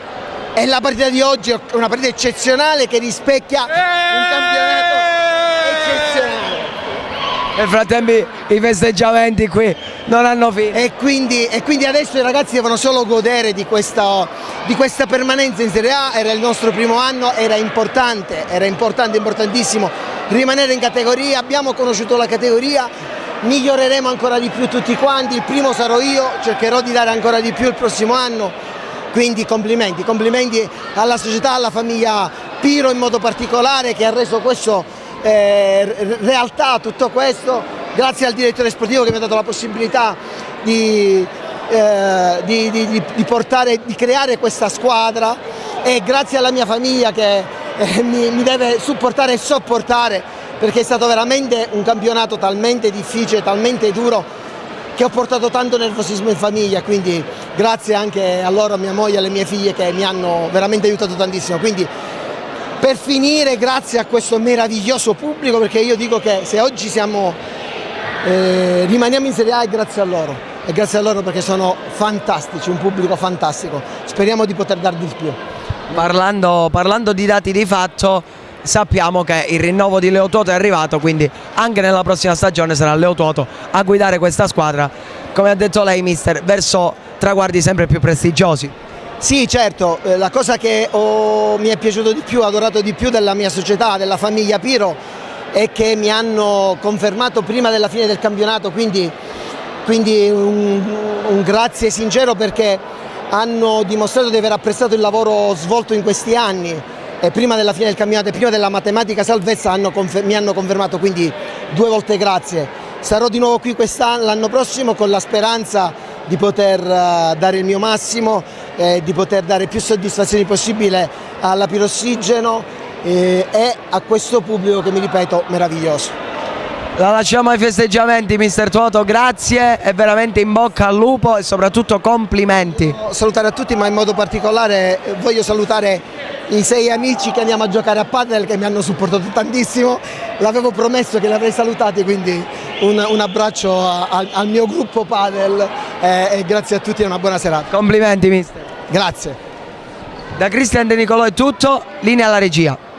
e la partita di oggi è una partita eccezionale che rispecchia un campionato Nel frattempo i festeggiamenti qui non hanno fine. E quindi adesso i ragazzi devono solo godere di questa permanenza in Serie A. Era il nostro primo anno, era importante, importantissimo rimanere in categoria. Abbiamo conosciuto la categoria, miglioreremo ancora di più tutti quanti. Il primo sarò io, cercherò di dare ancora di più il prossimo anno. Quindi complimenti alla società, alla famiglia Piro in modo particolare, che ha reso questo realtà, tutto questo. Grazie al direttore sportivo che mi ha dato la possibilità di creare questa squadra, e grazie alla mia famiglia che mi deve supportare e sopportare, perché è stato veramente un campionato talmente difficile, talmente duro, che ho portato tanto nervosismo in famiglia. Quindi grazie anche a loro, a mia moglie, alle mie figlie, che mi hanno veramente aiutato tantissimo. Quindi, per finire, grazie a questo meraviglioso pubblico, perché io dico che se oggi rimaniamo in Serie A è grazie a loro, perché sono fantastici, un pubblico fantastico. Speriamo di poter dar di più. Parlando di dati di fatto, sappiamo che il rinnovo di Leo Toto è arrivato, quindi anche nella prossima stagione sarà Leo Toto a guidare questa squadra, come ha detto lei mister, verso traguardi sempre più prestigiosi. Sì, certo, la cosa che mi è piaciuto di più, adorato di più della mia società, della famiglia Piro, è che mi hanno confermato prima della fine del campionato, quindi un grazie sincero, perché hanno dimostrato di aver apprezzato il lavoro svolto in questi anni, e prima della fine del campionato e prima della matematica salvezza mi hanno confermato, quindi 2 volte grazie. Sarò di nuovo qui l'anno prossimo con la speranza di poter dare il mio massimo, di poter dare più soddisfazioni possibile alla Pirossigeno e a questo pubblico che, mi ripeto, meraviglioso. La lasciamo ai festeggiamenti, mister Toto, grazie e veramente in bocca al lupo e soprattutto complimenti. Salutare a tutti, ma in modo particolare voglio salutare i 6 amici che andiamo a giocare a padel, che mi hanno supportato tantissimo. L'avevo promesso che li avrei salutati, quindi un abbraccio al mio gruppo padel, e grazie a tutti e una buona serata. Complimenti mister. Grazie. Da Cristian De Nicolò è tutto, linea alla regia.